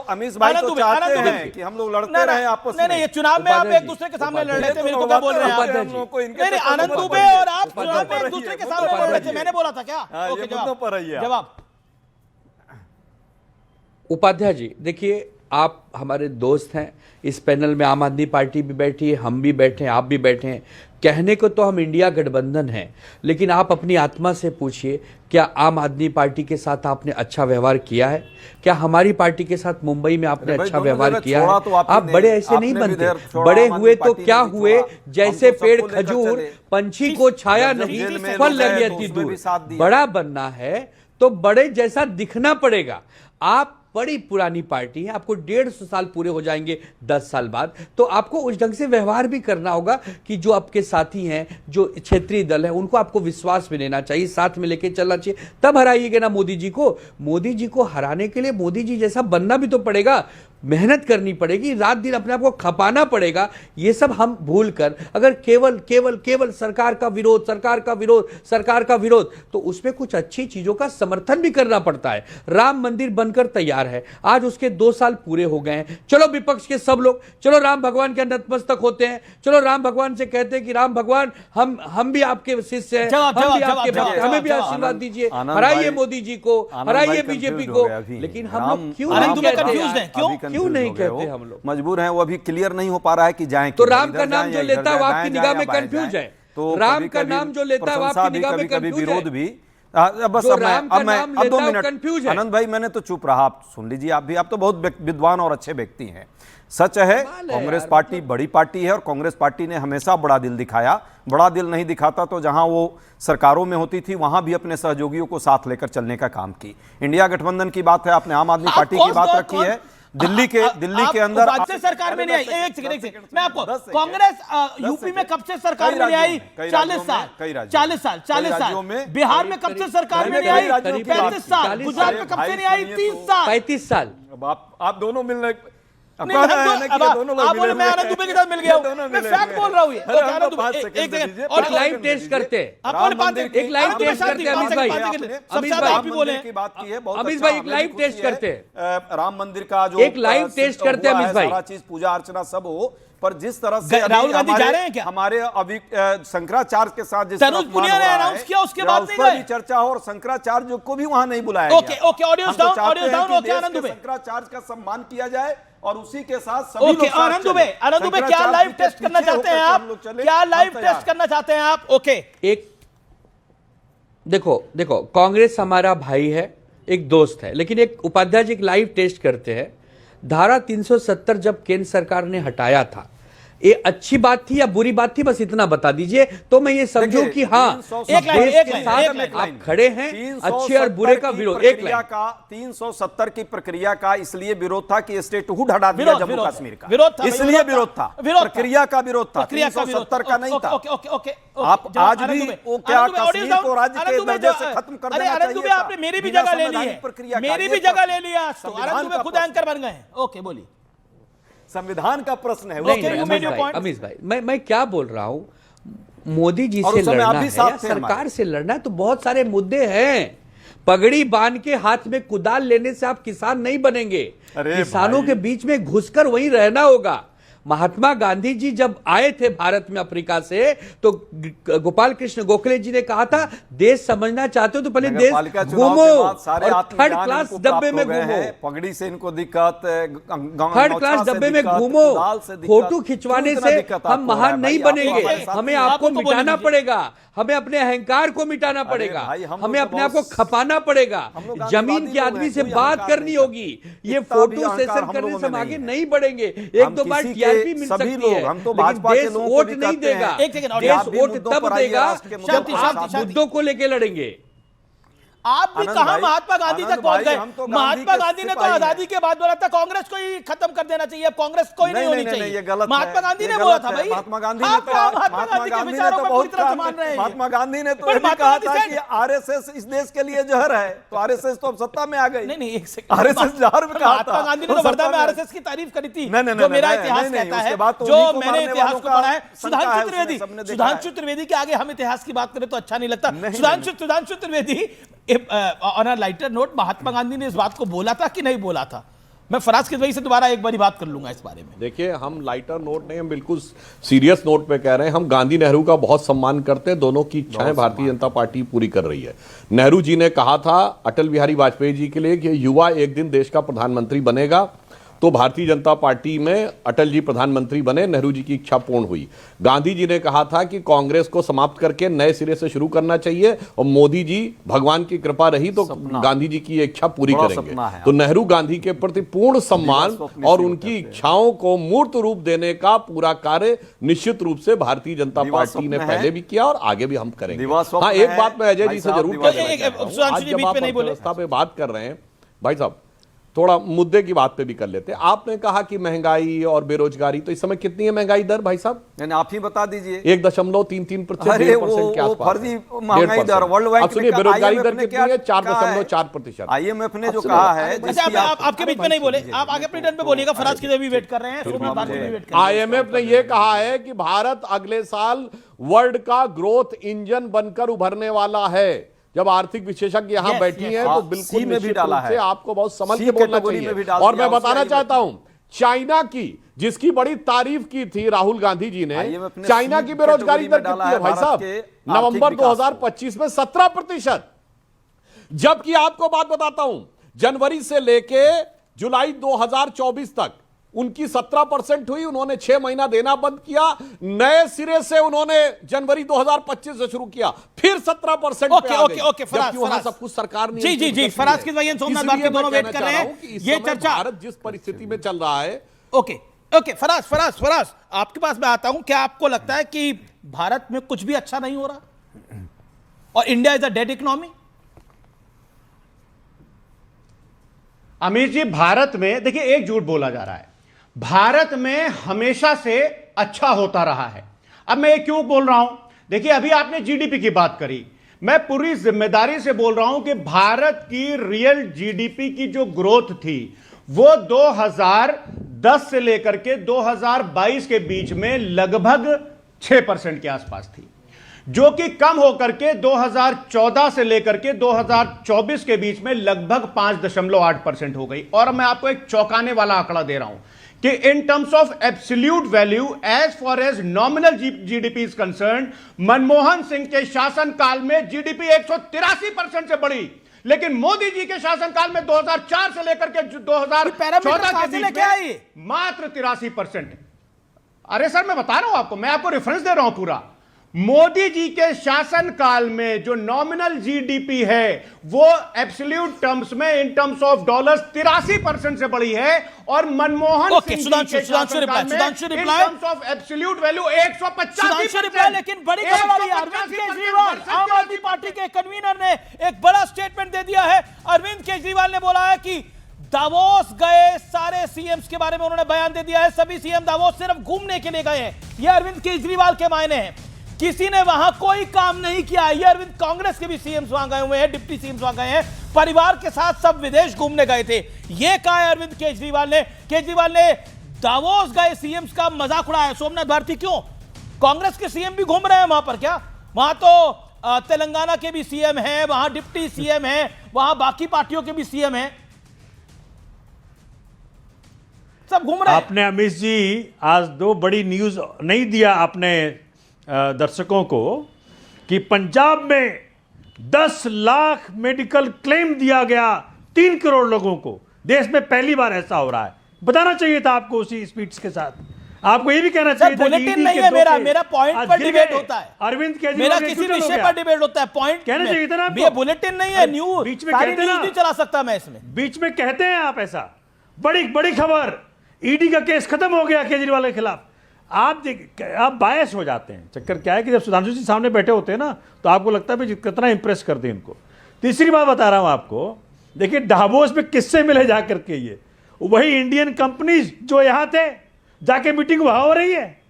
अमीश भाई तो चाहते हैं कि हम लोग लड़ते रहे आपस में। नहीं, चुनाव में आप एक दूसरे के सामने लड़ रहे थे, मेरे को क्या बोल रहे हैं? आनंद दुबे और आप चुनाव में एक दूसरे के सामने लड़ रहे थे, मैंने बोला था क्या? जवाब। उपाध्याय जी, देखिए, आप हमारे दोस्त हैं, इस पैनल में आम आदमी पार्टी भी बैठी है, हम भी बैठे हैं, आप भी बैठे हैं। कहने को तो हम इंडिया गठबंधन हैं, लेकिन आप अपनी आत्मा से पूछिए, क्या आम आदमी पार्टी के साथ आपने अच्छा व्यवहार किया है? क्या हमारी पार्टी के साथ मुंबई में आपने अच्छा व्यवहार किया है? तो आप बड़े ऐसे नहीं बनते, बड़े हुए तो क्या हुए, जैसे पेड़ खजूर, पंछी को छाया नहीं, फल लगी दूर। बड़ा बनना है तो बड़े जैसा दिखना पड़ेगा। आप बड़ी पुरानी पार्टी है, आपको 150 साल पूरे हो जाएंगे 10 साल बाद, तो आपको उस ढंग से व्यवहार भी करना होगा कि जो आपके साथी हैं, जो क्षेत्रीय दल है, उनको आपको विश्वास भी देना चाहिए, साथ में लेके चलना चाहिए, तब हराइएगा ना मोदी जी को। मोदी जी को हराने के लिए मोदी जी जैसा बनना भी तो पड़ेगा, मेहनत करनी पड़ेगी, रात दिन अपने आप को खपाना पड़ेगा। ये सब हम भूल कर अगर केवल केवल केवल सरकार का विरोध, सरकार का विरोध, सरकार का विरोध, तो उसमें कुछ अच्छी चीजों का समर्थन भी करना पड़ता है। राम मंदिर बनकर तैयार है, आज उसके 2 साल पूरे हो गए हैं। चलो विपक्ष के सब लोग, चलो राम भगवान के नतमस्तक होते हैं, चलो राम भगवान से कहते हैं कि राम भगवान हम भी आपके शिष्य हैं, हम भी आपके भक्त, हमें भी आशीर्वाद दीजिए, हराइए मोदी जी को, हराइए बीजेपी को। लेकिन हम लोग क्यों नहीं कहते? हम लोग मजबूर हैं, वो अभी क्लियर नहीं हो पा रहा है कि जाएं। तो राम का नाम जो लेता है वो आपकी निगाह में कंफ्यूज है। तो राम का नाम जो लेता है वो आपकी निगाह में कंफ्यूज है। भी बस अब 2 मिनट आनंद भाई, मैंने तो चुप रहा, आप सुन लीजिए। आप भी, आप तो बहुत विद्वान और अच्छे व्यक्ति हैं। सच है, कांग्रेस पार्टी बड़ी पार्टी है और कांग्रेस पार्टी ने हमेशा बड़ा दिल दिखाया। बड़ा दिल नहीं दिखाता तो जहां वो सरकारों में होती थी वहां भी अपने सहयोगियों को साथ लेकर चलने का काम की। इंडिया गठबंधन की बात है, आपने आम आदमी पार्टी की बात रखी है। दिल्ली के अंदर राज्य सरकार में नहीं आई। एक सेकंड, मैं आपको, कांग्रेस यूपी में कब से सरकार में नहीं आई? 40 साल। बिहार में कब से सरकार में नहीं आई? 35 साल। गुजरात में कब से नहीं आई? 30 साल। 35 साल। आप दोनों मिलने नहीं, आप बोले मैं आनंद दुबे के साथ मिल गया हूं, मैं फैक्ट बोल रहा हूं ये। ओके, आनंद दुबे एक सेकंड और लाइव टेस्ट करते हैं, एक लाइव टेस्ट करते हैं अमित भाई, आप भी बोले की बात की है, अमित भाई एक लाइव टेस्ट करते हैं, राम मंदिर का जो एक लाइव टेस्ट करते हैं अमित भाई, सारा चीज पूजा अर्चना सब हो, पर जिस तरह से राहुल गांधी जा रहे हैं क्या? हमारे अभी शंकराचार्य के साथ जिस तनुज पुनिया ने अनाउंस किया, उसके बाद नहीं गए, चर्चा हो और शंकराचार्य को भी वहां नहीं बुलाया गया। ओके, ऑडियो डाउन, ओके आनंद दुबे, शंकराचार्य का सम्मान किया जाए और उसी के साथ सभी लोग आनंद दुबे क्या लाइव टेस्ट करना चाहते हैं आप? क्या लाइव टेस्ट करना चाहते हैं आप? ओके, एक देखो कांग्रेस हमारा भाई है, एक दोस्त है, लेकिन एक उपाध्याय जी एक लाइव टेस्ट करते हैं। धारा 370 जब केंद्र सरकार ने हटाया था, ये अच्छी बात थी या बुरी बात थी, बस इतना बता दीजिए तो मैं ये समझूं कि हाँ एक लाइन आप खड़े हैं, अच्छे और बुरे का विरोध। एक लाइन का 370 की प्रक्रिया का इसलिए विरोध था कि स्टेटहुड हटा दिया जम्मू कश्मीर का, इसलिए विरोध था, प्रक्रिया का विरोध था, 370 का नहीं था। आप आज भी वो क्या कश्मीर को राज्य के दर्जे से खत्म कर देना चाहिए? आपने मेरी भी जगह ले ली है, मेरी भी जगह ले लिया, आनंद दुबे खुद एंकर बन गए। ओके, बोलिए, संविधान का प्रश्न है। अमीश भाई मैं क्या बोल रहा हूं, मोदी जी से लड़ना है या सरकार से लड़ना है तो बहुत सारे मुद्दे हैं। पगड़ी बांध के हाथ में कुदाल लेने से आप किसान नहीं बनेंगे, किसानों के बीच में घुसकर वहीं रहना होगा। महात्मा गांधी जी जब आए थे भारत में अफ्रीका से, तो गोपाल कृष्ण गोखले जी ने कहा था देश समझना चाहते हो तो पहले देश घूमो, और थर्ड क्लास डब्बे में घूमो, पगड़ी से इनको दिक्कत, थर्ड क्लास डब्बे में घूमो, फोटो खिंचवाने से हम महान नहीं बनेंगे, हमें आपको मिटाना पड़ेगा, हमें अपने अहंकार को मिटाना पड़ेगा, हमें अपने आप को खपाना पड़ेगा, जमीन के आदमी से बात करनी होगी। ये फोटो सेशन करने से हम आगे नहीं बढ़ेंगे। एक दो बार टीआरपी मिल सकती है, लेकिन देश वोट नहीं देगा, देश वोट तब देगा जब आप मुद्दों को लेकर लड़ेंगे। आप भी कहां महात्मा गांधी तक पहुंच गए? महात्मा गांधी ने तो आजादी के बाद बोला था कांग्रेस को ही खत्म कर देना चाहिए, अब कांग्रेस कोई नहीं होनी चाहिए। महात्मा गांधी ने बोला था भाई, महात्मा गांधी के विचारों को पूरी तरह से मान रहे हैं। महात्मा गांधी ने तो ये कहा था कि आरएसएस इस देश के लिए जहर है, तो आरएसएस तो अब सत्ता में आ गई। नहीं एक सेकंड, आरएसएस जहर में कहा था। महात्मा गांधी ने तो वर्धा में आरएसएस की तारीफ करी थी, जो मेरा इतिहास कहता है, जो मैंने इतिहास को पढ़ा है। सुधांशु त्रिवेदी के आगे हम इतिहास की बात करें तो अच्छा नहीं लगता। Sudhanshu Trivedi on a lighter note, Mahatma Gandhi ने इस बात को बोला था कि नहीं बोला था? मैं फराज की वजह से दोबारा एक बारी बात कर लूंगा इस बारे में। देखिए, हम लाइटर नोट नहीं, हम बिल्कुल सीरियस नोट पे कह रहे हैं। हम गांधी नेहरू का बहुत सम्मान करते हैं, दोनों की इच्छाएं भारतीय जनता पार्टी पूरी कर रही है। नेहरू जी ने कहा था अटल बिहारी वाजपेयी जी के लिए कि युवा एक दिन देश का प्रधानमंत्री बनेगा, तो भारतीय जनता पार्टी में अटल जी प्रधानमंत्री बने, नेहरू जी की इच्छा पूर्ण हुई। गांधी जी ने कहा था कि कांग्रेस को समाप्त करके नए सिरे से शुरू करना चाहिए, और मोदी जी भगवान की कृपा रही तो गांधी जी की इच्छा पूरी करेंगे। तो नेहरू गांधी के प्रति पूर्ण सम्मान और उनकी इच्छाओं को मूर्त रूप देने का पूरा कार्य निश्चित रूप से भारतीय जनता पार्टी ने पहले भी किया और आगे भी हम करेंगे। हाँ, एक बात मैं अजय जी से जरूर कहना बात कर रहे हैं भाई साहब, थोड़ा मुद्दे की बात पे भी कर लेते हैं। आपने कहा कि महंगाई और बेरोजगारी, तो इस समय कितनी है महंगाई दर भाई साहब? आप ही बता दीजिए। 1.33% के आसपास। फर्जी महंगाई दर, वर्ल्ड बैंक सुनिए, बेरोजगारी दर कितनी है? 4.4%। आईएमएफ ने जो कहा है, आपके बीच में नहीं बोले, आप आगे अपने टर्न पे बोलिएगा, फराज के लिए भी वेट कर रहे हैं। आईएमएफ ने यह कहा है कि भारत अगले साल वर्ल्ड का ग्रोथ इंजन बनकर उभरने वाला है। जब आर्थिक विशेषज्ञ यहां बैठी हैं तो बिल्कुल निश्चित रूप से आपको बहुत समझ के बोलना चाहिए। और मैं बताना चाहता हूं, चाइना की, जिसकी बड़ी तारीफ की थी राहुल गांधी जी ने, चाइना की बेरोजगारी दर कितनी है भाई साहब? नवंबर 2025 में 17%। जबकि आपको बात बताता हूं, जनवरी से लेके जुलाई 2024 तक उनकी 17% हुई। उन्होंने 6 महीना देना बंद किया, नए सिरे से उन्होंने जनवरी 2025 से शुरू किया, फिर 17% ओके फराज, सब कुछ सरकार ने। जी फराज की वजह सोमनाथ बात के दोनों वेट कर रहे हैं। ये चर्चा भारत जिस परिस्थिति में चल रहा है। ओके फराज आपके पास मैं आता हूं। क्या आपको लगता है कि भारत में कुछ भी अच्छा नहीं हो रहा और India is a dead economy? अमीर जी, भारत में देखिए एक झूठ बोला जा रहा है, भारत में हमेशा से अच्छा होता रहा है। अब मैं ये क्यों बोल रहा हूं? देखिए, अभी आपने जीडीपी की बात करी, मैं पूरी जिम्मेदारी से बोल रहा हूं कि भारत की रियल जीडीपी की जो ग्रोथ थी वो 2010 से लेकर के 2022 के बीच में लगभग 6% के आसपास थी, जो कि कम होकर के 2014 से लेकर के 2024 के बीच में लगभग 5.8% हो गई। और मैं आपको एक चौंकाने वाला आंकड़ा दे रहा हूं कि in terms of absolute value as far as nominal GDP is concern, Manmohan Singh के शासनकाल में जीडीपी 183% से बढ़ी, लेकिन मोदी जी के शासनकाल में 2004 से लेकर के 2014 के बीच में मात्र 83%। अरे सर, मैं बता रहा हूं आपको, मैं आपको रेफरेंस दे रहा हूं पूरा। मोदी जी के शासनकाल में जो नॉमिनल जीडीपी है वो एब्सोल्यूट टर्म्स में इन टर्म्स ऑफ डॉलर्स 83% से बढ़ी है, और मनमोहन सिंह जी के शासनकाल में इन टर्म्स ऑफ एब्सोल्यूट वैल्यू 185%। लेकिन बड़ी खबर आ रही है, अरविंद केजरीवाल आम आदमी पार्टी के कन्वीनर ने एक बड़ा स्टेटमेंट दे दिया है। अरविंद केजरीवाल ने बोला है कि दावोस गए सारे सीएम्स के बारे में उन्होंने बयान दे दिया है, सभी सीएम दावोस सिर्फ घूमने के लिए गए हैं। यह अरविंद केजरीवाल के मायने हैं, किसी ने वहां कोई काम नहीं किया। ये अरविंद, कांग्रेस के भी सीएम्स वहां गए हुए हैं, डिप्टी सीएम्स वहां गए हैं, परिवार के साथ सब विदेश घूमने गए थे। ये कहा है अरविंद केजरीवाल ने। केजरीवाल ने दावोस गए सीएम्स का मजाक उड़ाया। सोमनाथ भारती, क्यों कांग्रेस के सीएम भी घूम रहे हैं वहां पर? क्या वहां तो तेलंगाना के भी सीएम हैं, वहां डिप्टी सीएम हैं, वहां बाकी पार्टियों के भी सीएम हैं, सब घूम रहे हैं। आपने अमित जी आज दो बड़ी न्यूज नहीं दिया आपने दर्शकों को कि पंजाब में 10 लाख मेडिकल क्लेम दिया गया 3 करोड़ लोगों को। देश में पहली बार ऐसा हो रहा है। बताना चाहिए था आपको उसी स्पीड्स के साथ। आपको ये भी कहना चाहिए था कि नहीं है मेरा पॉइंट पर डिबेट होता है। अरविंद केजरीवाल मेरा किसी विषय पर डिबेट होता है, पॉइंट कहना चाहिए था ना। ये बुलेटिन नहीं है, न्यूज बीच में कहते हैं नहीं चला सकता मैं इसमें। बीच में कहते हैं आप ऐसा। बड़ी खबर, ईडी का केस खत्म हो गया केजरीवाल के खिलाफ। आप बायस हो जाते हैं। चक्कर क्या है कि जब सुधांशु जी सामने बैठे होते हैं ना, तो आपको लगता है कितना इंप्रेस कर दें इनको। तीसरी बात बता रहा हूं आपको, देखिए डावोस में किससे मिले जाकर के, ये वही इंडियन कंपनीज जो यहां थे, जाके मीटिंग वहां हो रही है।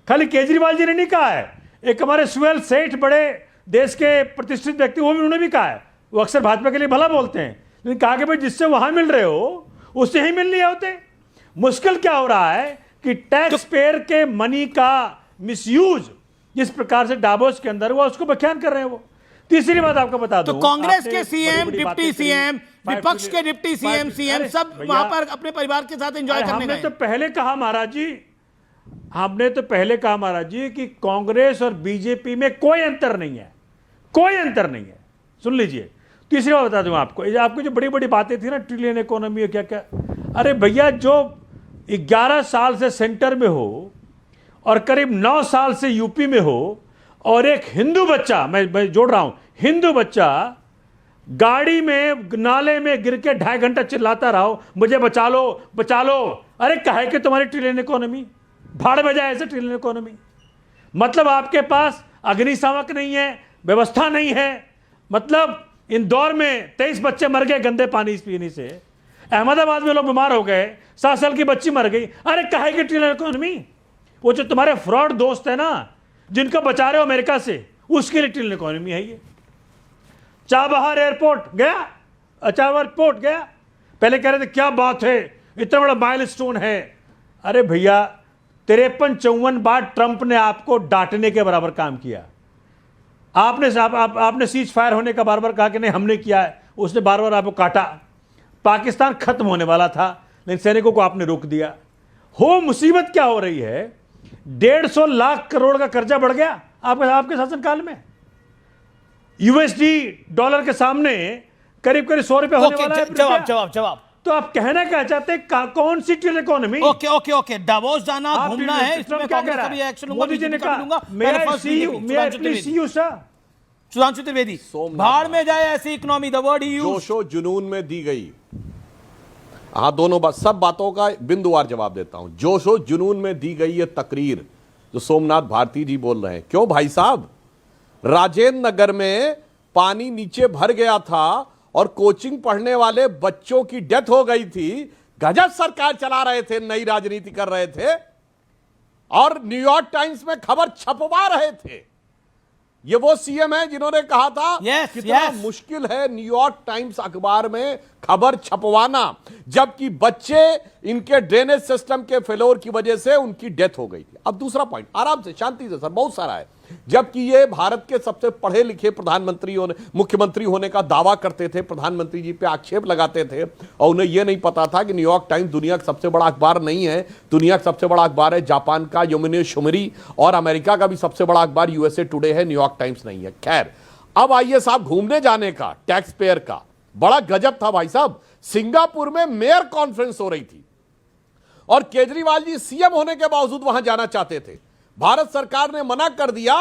खाली केजरीवाल जी ने नहीं कहा है, एक हमारे सुहेल सेठ बड़े देश के प्रतिष्ठित व्यक्ति, वो भी उन्होंने भी कहा है। वो अक्सर भाजपा के लिए भला बोलते हैं, लेकिन कहा कि भाई जिससे वहां मिल रहे हो उससे ही मिल लिए होते। मुश्किल क्या हो रहा है कि टैक्स पेयर के मनी का मिसयूज जिस प्रकार से डावोस के अंदर हुआ, उसको बयान कर रहे हैं वो। तीसरी बात आपको बता दूं, तो कांग्रेस के सीएम, डिप्टी सीएम, विपक्ष के डिप्टी सीएम सब वहां पर अपने परिवार के साथ एंजॉय करने गए। हमने तो पहले कहा महाराज जी कि कांग्रेस और बीजेपी में कोई अंतर नहीं है, कोई अंतर नहीं है। सुन लीजिए, तीसरी बात बता दूं आपको जो बड़ी बड़ी बातें थी ना, ट्रिलियन इकोनॉमी क्या क्या, अरे भैया जो 11 साल से सेंटर में हो और करीब 9 साल से यूपी में हो, और एक हिंदू बच्चा, मैं जोड़ रहा हूं, हिंदू बच्चा गाड़ी में नाले में गिर के 2.5 घंटा चिल्लाता रहो, मुझे बचा लो बचा लो। अरे काहे कि तुम्हारी ट्रिलियन इकोनॉमी भाड़ में जाए ऐसे ट्रिलियन इकोनॉमी। मतलब आपके पास अग्निशामक नहीं है, व्यवस्था नहीं है। मतलब इंदौर में 23 बच्चे मर गए गंदे पानी पीने से, अहमदाबाद में लोग बीमार हो गए, 7 साल की बच्ची मर गई। अरे काहे की ट्रिलियन इकोनॉमी? वो जो तुम्हारे फ्रॉड दोस्त है ना, जिनको बचा रहे हो अमेरिका से, उसके लिए ट्रिलियन इकोनॉमी है ये। चाबहार एयरपोर्ट गया, पहले कह रहे थे क्या बात है, इतना बड़ा माइलस्टोन है। अरे भैया 53-54 बार ट्रंप ने आपको डांटने के बराबर काम किया। आपने सीज फायर होने का बार बार कहा कि नहीं हमने किया है, उसने बार बार आपको काटा। पाकिस्तान खत्म होने वाला था, लेकिन सैनिकों को आपने रोक दिया। मुसीबत क्या हो रही है, 150 लाख करोड़ का कर्जा बढ़ गया आपके शासनकाल में। यूएसडी डॉलर के सामने करीब 100 रुपए होने वाला है। जवाब तो आप कहना क्या चाहते हैं, कौन सी ट्रिलियन इकोनॉमी? ओके डावोस जाना, घूमना है, इसमें कांग्रेस का भी एक्शन लूंगा, बीजेपी का भी लूंगा। सुधांशु त्रिवेदी, भाड़ में जाए ऐसी economy, the word he used, जोशो जुनून में दी गई। हाँ, दोनों सब बातों का बिंदुवार जवाब देता हूं। जोशो जुनून में दी गई ये तकरीर जो सोमनाथ भारती जी बोल रहे हैं, क्यों भाई साहब, राजेंद्र नगर में पानी नीचे भर गया था और कोचिंग पढ़ने वाले बच्चों की डेथ हो गई थी। गजब सरकार चला रहे थे, नई राजनीति कर रहे थे और न्यूयॉर्क टाइम्स में खबर छपवा रहे थे। ये वो सीएम है जिन्होंने कहा था Yes, कितना yes. मुश्किल है न्यूयॉर्क टाइम्स अखबार में खबर छपवाना, जबकि बच्चे इनके ड्रेनेज सिस्टम के फेलोर की वजह से उनकी डेथ हो गई थी। अब दूसरा पॉइंट, आराम से शांति से सर, बहुत सारा है। जबकि ये भारत के सबसे पढ़े लिखे प्रधानमंत्री होने, मुख्यमंत्री होने का दावा करते थे, प्रधानमंत्री जी पे आक्षेप लगाते थे, और उन्हें यह नहीं पता था कि न्यूयॉर्क टाइम्स दुनिया का सबसे बड़ा अखबार नहीं है। दुनिया का सबसे बड़ा अखबार है जापान का योमिनो शिमरी, और अमेरिका का भी सबसे बड़ा अखबार यूएसए टुडे है, न्यूयॉर्क टाइम्स नहीं है। खैर, अब आइए साहब, घूमने जाने का टैक्स पेयर का बड़ा गजब था भाई साहब। सिंगापुर में मेयर कॉन्फ्रेंस हो रही थी और केजरीवाल जी सीएम होने के बावजूद वहां जाना चाहते थे। भारत सरकार ने मना कर दिया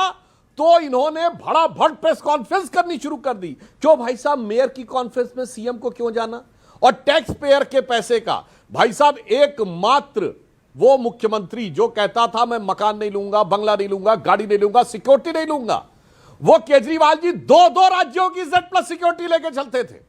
तो इन्होंने भड़ाभड़ प्रेस कॉन्फ्रेंस करनी शुरू कर दी। क्यों भाई साहब, मेयर की कॉन्फ्रेंस में सीएम को क्यों जाना? और टैक्स पेयर के पैसे का भाई साहब, एकमात्र वो मुख्यमंत्री जो कहता था मैं मकान नहीं लूंगा, बंगला नहीं लूंगा, गाड़ी नहीं लूंगा, सिक्योरिटी नहीं लूंगा, वो केजरीवाल जी दो राज्यों की Z+ सिक्योरिटी लेके चलते थे,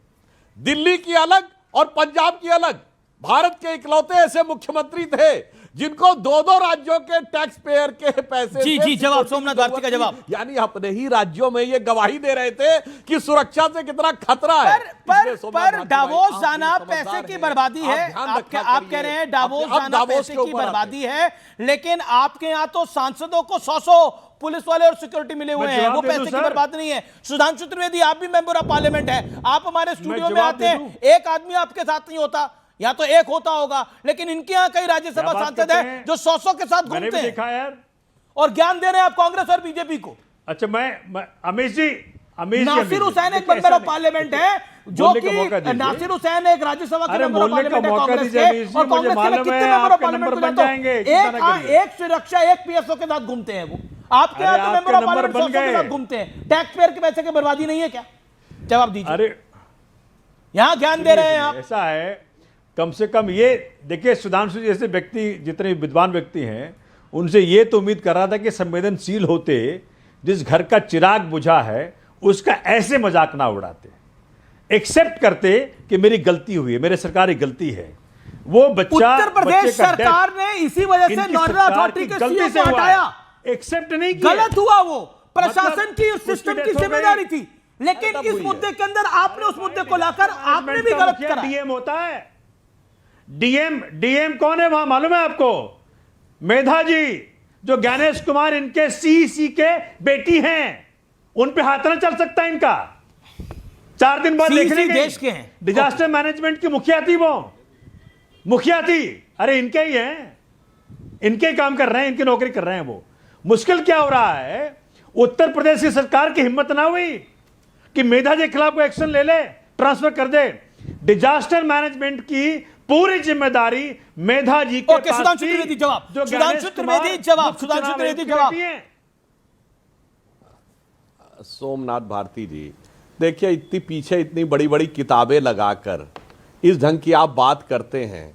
दिल्ली की अलग और पंजाब की अलग। भारत के इकलौते ऐसे मुख्यमंत्री थे जिनको दो राज्यों के टैक्स पेयर के पैसे जी जवाब, सोमनाथ भारती का जवाब। यानी अपने ही राज्यों में ये गवाही दे रहे थे कि सुरक्षा से कितना खतरा है। पर डावोस जाना पैसे की बर्बादी है। आप कह रहे हैं डावोस जाना पैसे की बर्बादी है, लेकिन आपके यहां तो सांसदों को 100 पुलिस वाले और सिक्योरिटी मिले हुए हैं, वो पैसे की बर्बादी नहीं है। सुधांशु त्रिवेदी, आप भी मेंबर ऑफ पार्लियामेंट है, आप हमारे स्टूडियो में आते हैं, एक आदमी आपके साथ नहीं होता, या तो एक होता होगा, लेकिन इनके यहां कई राज्यसभा सांसद हैं जो 100 के साथ घूमते हैं यार, और ज्ञान दे रहे हैं आप कांग्रेस और बीजेपी को। अच्छा, मैं अमीश जी नासिर हुसैन एक मेंबर ऑफ पार्लियामेंट है, जो कि नासिर हुसैन एक राज्यसभा के मेंबर ऑफ पार्लियामेंट है कांग्रेस के, और कांग्रेस के कितने मेंबर ऑफ पार्लियामेंट बन जाएंगे? एक सुरक्षा, एक पीएसओ के साथ घूमते हैं वो। आपके यहाँ तो मेंबर ऑफ पार्लियामेंट 100 के साथ घूमते हैं। टैक्स पेयर के पैसे की बर्बादी नहीं है क्या? जवाब दीजिए। अरे यहां ज्ञान दे रहे हैं आप। ऐसा है, कम से कम ये देखिए, सुधांशु जैसे व्यक्ति, जितने विद्वान व्यक्ति हैं, उनसे ये तो उम्मीद कर रहा था कि संवेदनशील होते, जिस घर का चिराग बुझा है उसका ऐसे मजाक ना उड़ाते, एक्सेप्ट करते कि मेरी गलती हुई है, मेरे सरकारी गलती है। वो बच्चा, उत्तर प्रदेश सरकार ने इसी वजह से नोडल अथॉरिटी के सीईओ को हटाया, एक्सेप्ट नहीं किया। गलत हुआ, वो प्रशासन की, उस सिस्टम की जिम्मेदारी थी, लेकिन इस मुद्दे के अंदर आपने उस मुद्दे को लाकर आपने भी गलत करा। डीएम होता है, डीएम कौन है वहां मालूम है आपको? मेधा जी, जो ज्ञानेश कुमार इनके सीईसी के बेटी हैं, उन पे हाथ ना चल सकता इनका। 4 दिन बाद देखने देश के हैं, डिजास्टर मैनेजमेंट की मुखिया थी वो, मुखिया थी। अरे इनके ही हैं, इनके काम कर रहे हैं, इनकी नौकरी कर रहे हैं वो। मुश्किल क्या हो रहा है, उत्तर प्रदेश की सरकार की हिम्मत ना हुई कि मेधा जी के खिलाफ कोई एक्शन ले ले, ट्रांसफर कर दे। डिजास्टर मैनेजमेंट की पूरी जिम्मेदारी मेधा जी के पास। सुधांशु त्रिवेदी जवाब, सुधांशु त्रिवेदी जवाब, सुधांशु त्रिवेदी जवाब। सोमनाथ भारती जी, देखिए, इतनी पीछे इतनी बड़ी बड़ी किताबें लगाकर इस ढंग की आप बात करते हैं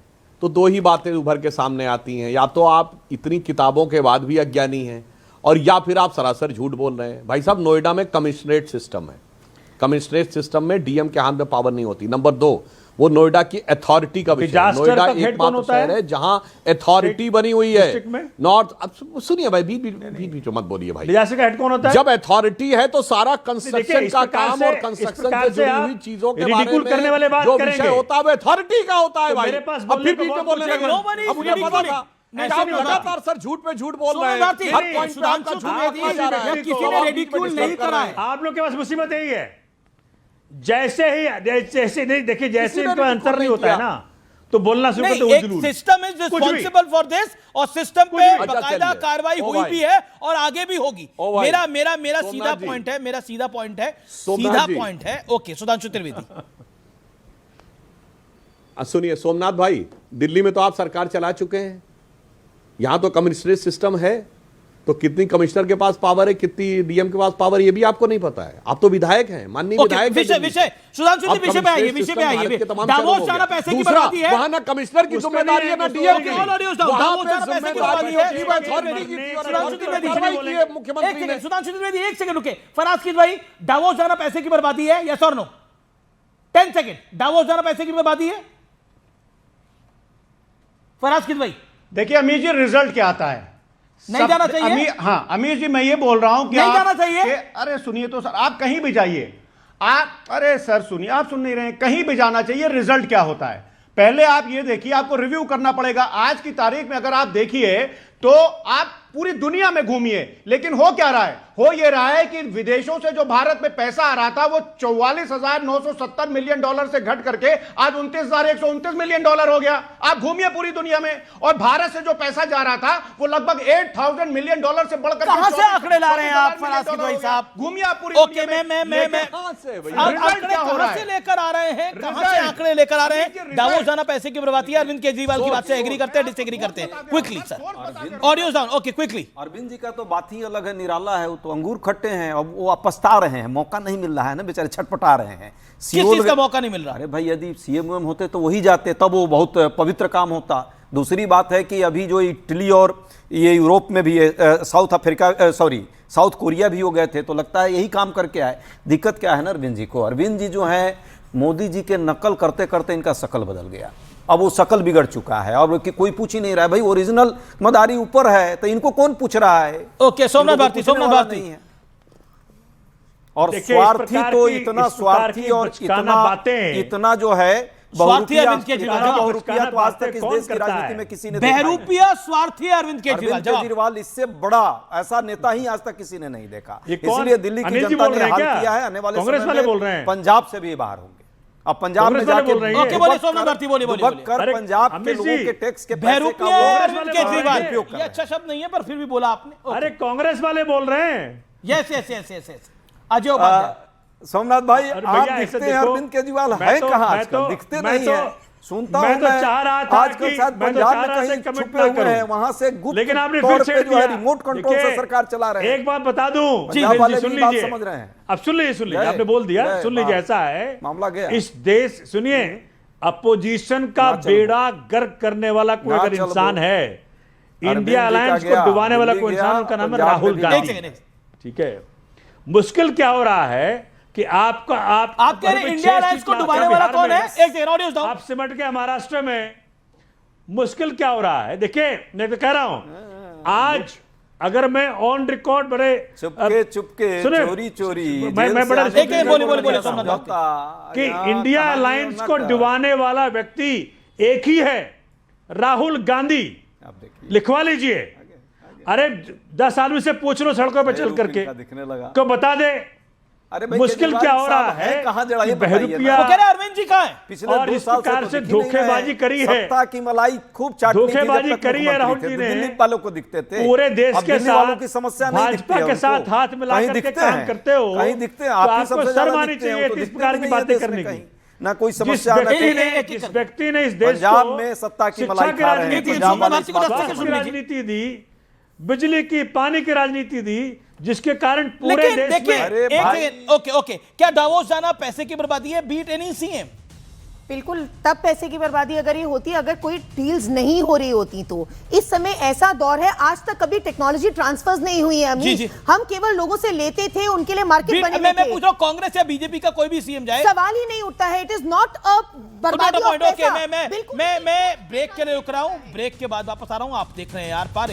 तो 2 ही बातें उभर के सामने आती हैं, या तो आप इतनी किताबों के बाद भी अज्ञानी हैं, और या फिर आप सरासर झूठ बोल रहे हैं। भाई साहब, नोएडा में कमिश्नरेट सिस्टम है, कमिश्नरेट सिस्टम में डीएम के हाथ में पावर नहीं होती। नंबर 2, वो नोएडा की अथॉरिटी का विषय है। नोएडा एकमात्र शहर है जहां अथॉरिटी बनी हुई है। नॉर्थ, अब सुनिए भाई, बीच मत बोलिए भाई। डिजास्टर का हेड कौन होता है? जब अथॉरिटी है तो सारा कंस्ट्रक्शन का काम और कंस्ट्रक्शन से जुड़ी हुई चीजों के बारे में करने वाले बात जो विषय होता है वो अथॉरिटी का होता है भाई। मेरे पास अब फिर बीच में बोलने लगे, अब मुझे पता था। आप लगातार सर झूठ पे झूठ बोल रहे हैं, हर पॉइंट पे आपका झूठ बोला जा रहा है, किसी ने रेडिक्यूल नहीं करा है। आप लोग के पास मुसीबत यही है, जैसे नहीं देखिए, जैसे इनका अंतर नहीं होता है ना, तो बोलना शुरू करते हैं। एक system is responsible for this, और सिस्टम पे बाकायदा कार्रवाई हुई भी है और आगे भी होगी। मेरा सीधा पॉइंट है, मेरा सीधा पॉइंट है। ओके, सुधांशु त्रिवेदी। सुनिए सोमनाथ भाई, दिल्ली में तो आप सरकार चला चुके हैं, यहां तो कमिश्नरेट सिस्टम है, तो कितनी कमिश्नर के पास पावर है, कितनी डीएम के पास पावर है, ये भी आपको नहीं पता है। आप तो विधायक हैं, माननीय विधायक हैं। विषय सुधांशु जी, विषय पे आइए। दावोस जाना पैसे की बर्बादी है, वहां ना कमिश्नर की जिम्मेदारी है ना डीएम की, दावोस जाना पैसे की बर्बादी है। मुख्यमंत्री ने। सुधांशु त्रिवेदी, एक सेकंड रुके। फराज किद भाई, दावोस जाना पैसे की बर्बादी है, यस और नो? 10 सेकंड। दावोस जाना पैसे की बर्बादी है, फराज किद भाई? देखिए अमीर जी, रिजल्ट क्या आता है? नहीं जाना चाहिए? हाँ अमीर जी, मैं ये बोल रहा हूं कि नहीं जाना चाहिए? अरे सुनिए तो सर, आप कहीं भी जाइए, अरे सर सुनिए, आप सुन नहीं रहे हैं, कहीं भी जाना चाहिए, रिजल्ट क्या होता है पहले आप ये देखिए, आपको रिव्यू करना पड़ेगा। आज की तारीख में अगर आप देखिए तो आप पूरी दुनिया में घूमिए, लेकिन हो क्या रहा है? हो ये रहा है कि विदेशों से जो भारत में पैसा आ रहा था वो 44,970 मिलियन डॉलर से घट करके आज 29,129 मिलियन डॉलर हो गया। आप घूमिए पूरी दुनिया में, और भारत से जो पैसा जा रहा था वो लगभग 8,000 मिलियन डॉलर से बढ़कर कहां से आंकड़े ला रहे हैं आप फरासी भाई साहब? घूमिए आप पूरी ओके, मैं आंकड़े कहां से लेकर आ रहे हैं? कहां से आंकड़े लेकर आ रहे हैं? दावोस जाना पैसे की बर्बादी है। अरविंद केजरीवाल की बात से एग्री करते हैं, डिसएग्री करते हैं? Quickly sir, audio down. Okay quickly. Arvind ji का तो बात ही अलग है, निराला है, वो तो अंगूर खट्टे हैं, अब वो पछता रहे हैं, मौका नहीं मिल रहा है ना, बेचारे छटपटा रहे हैं। किस चीज का मौका नहीं मिल रहा? अरे भाई, यदि सीएम होते तो वही जाते, तब वो बहुत पवित्र काम होता। दूसरी बात है कि अभी जो इटली और ये यूरोप में भी साउथ कोरिया भी हो गए थे, तो लगता है यही काम करके आए। दिक्कत क्या है ना अरविंद जी को, अरविंद जी जो है मोदी जी के नकल करते करते इनका शकल बदल गया। अब वो शकल बिगड़ चुका है, और कोई पूछ ही नहीं रहा है। भाई ओरिजिनल मदारी ऊपर है, तो इनको कौन पूछ रहा है? ओके, सोमनाथ भारती है। और स्वार्थी तो इतना स्वार्थी और इतना जो है स्वार्थी अरविंद केजरीवाल, तो आज तक इस देश की राजनीति में किसी ने बहरूपिया स्वार्थी अरविंद केजरीवाल इससे बड़ा ऐसा नेता ही आज तक किसी ने नहीं देखा। इसलिए दिल्ली की जनता ने हाल किया है, आने वाले समय में पंजाब से भी बाहर होंगे। अब पंजाब में जाके पंजाब के लोगों के टैक्स के पैसे का अरविंद केजरीवाल, ये अच्छा शब्द नहीं है पर फिर भी बोला आपने। अरे कांग्रेस वाले बोल रहे हैं। Yes yes yes yes yes. Ajay Somnath भाई, आप दिखते हैं अरविंद केजरीवाल है कहाँ आजकल? दिखते नहीं है। सुनता हूं मैं चाह रहा था आजकल शायद पंजाब में कहीं छुपे हुए हैं, वहां से गुप्त लेकिन आपने तौर फिर पे जो है रिमोट कंट्रोल से सरकार चला रहे हैं। एक बात बता दूं, सुन लीजिए, समझ रहे हैं। अब सुन लीजिए, आपने बोल दिया, सुन लीजिए। ऐसा है मामला गया, इस देश, सुनिए, अपोजिशन का बेड़ा गर्क करने वाला कोई अगर इंसान है, इंडिया अलायंस को डुबाने वाला कोई इंसान, उनका नाम है राहुल गांधी। ठीक है, मुश्किल क्या हो रहा है कि आप कह रहे हैं इंडिया अलायंस को डुबाने वाला कौन है? एक सेकंड, ऑडियो दो। आप सिमट के महाराष्ट्र में मुश्किल क्या हो रहा है? देखिए, मैं तो कह रहा हूं, आज अगर मैं ऑन रिकॉर्ड बड़े चुपके चोरी मैं बड़ा बोले कि इंडिया अलायंस को डुबाने वाला व्यक्ति एक ही है, राहुल गांधी। लिखवा लीजिए। अरे 10 आदमी से पूछ लो सड़कों पर चल करके, को बता दे। अरे मुश्किल क्या हो रहा है? कहां जड़ा ये बहरूपिया अरविंद जी कहां है? पिछले 2 साल से धोखेबाजी करी है, सत्ता की मलाई खूब चाटनी धोखेबाजी करी है राहुल जी ने। दिल्ली वालों को दिखते थे, पूरे देश के साथ की समस्या नहीं दिखती भाजपा के साथ हाथ मिला करके काम करते हो, कहीं दिखते हैं। आपको सबसे शर्म आनी चाहिए इस प्रकार की बातें करने की। ना कोई समस्या, जिस व्यक्ति ने इस देश पंजाब में सत्ता की मलाई खा रहे हैं, राजनीति दी, बिजली की, पानी की राजनीति दी, जिसके कारण पूरे देश में। ओके, क्या दावोस जाना पैसे की बर्बादी है? Beat any CM. बिल्कुल, तब पैसे की बर्बादी अगर ये होती, अगर कोई डील्स नहीं हो रही होती तो। इस समय ऐसा दौर है, आज तक कभी टेक्नोलॉजी ट्रांसफर्स नहीं हुई है अमीर। हम केवल लोगों से लेते थे, उनके लिए मार्केट बने मैं पूछ रहा हूं, कांग्रेस या बीजेपी का कोई भी सीएम जाए, सवाल ही नहीं उठता है। इट इज नॉट अ बर्बादी ऑफ पैसा। मैं ब्रेक के लिए रुक रहा हूं, ब्रेक के बाद वापस आ रहा हूं। आप देख रहे हैं यार पार।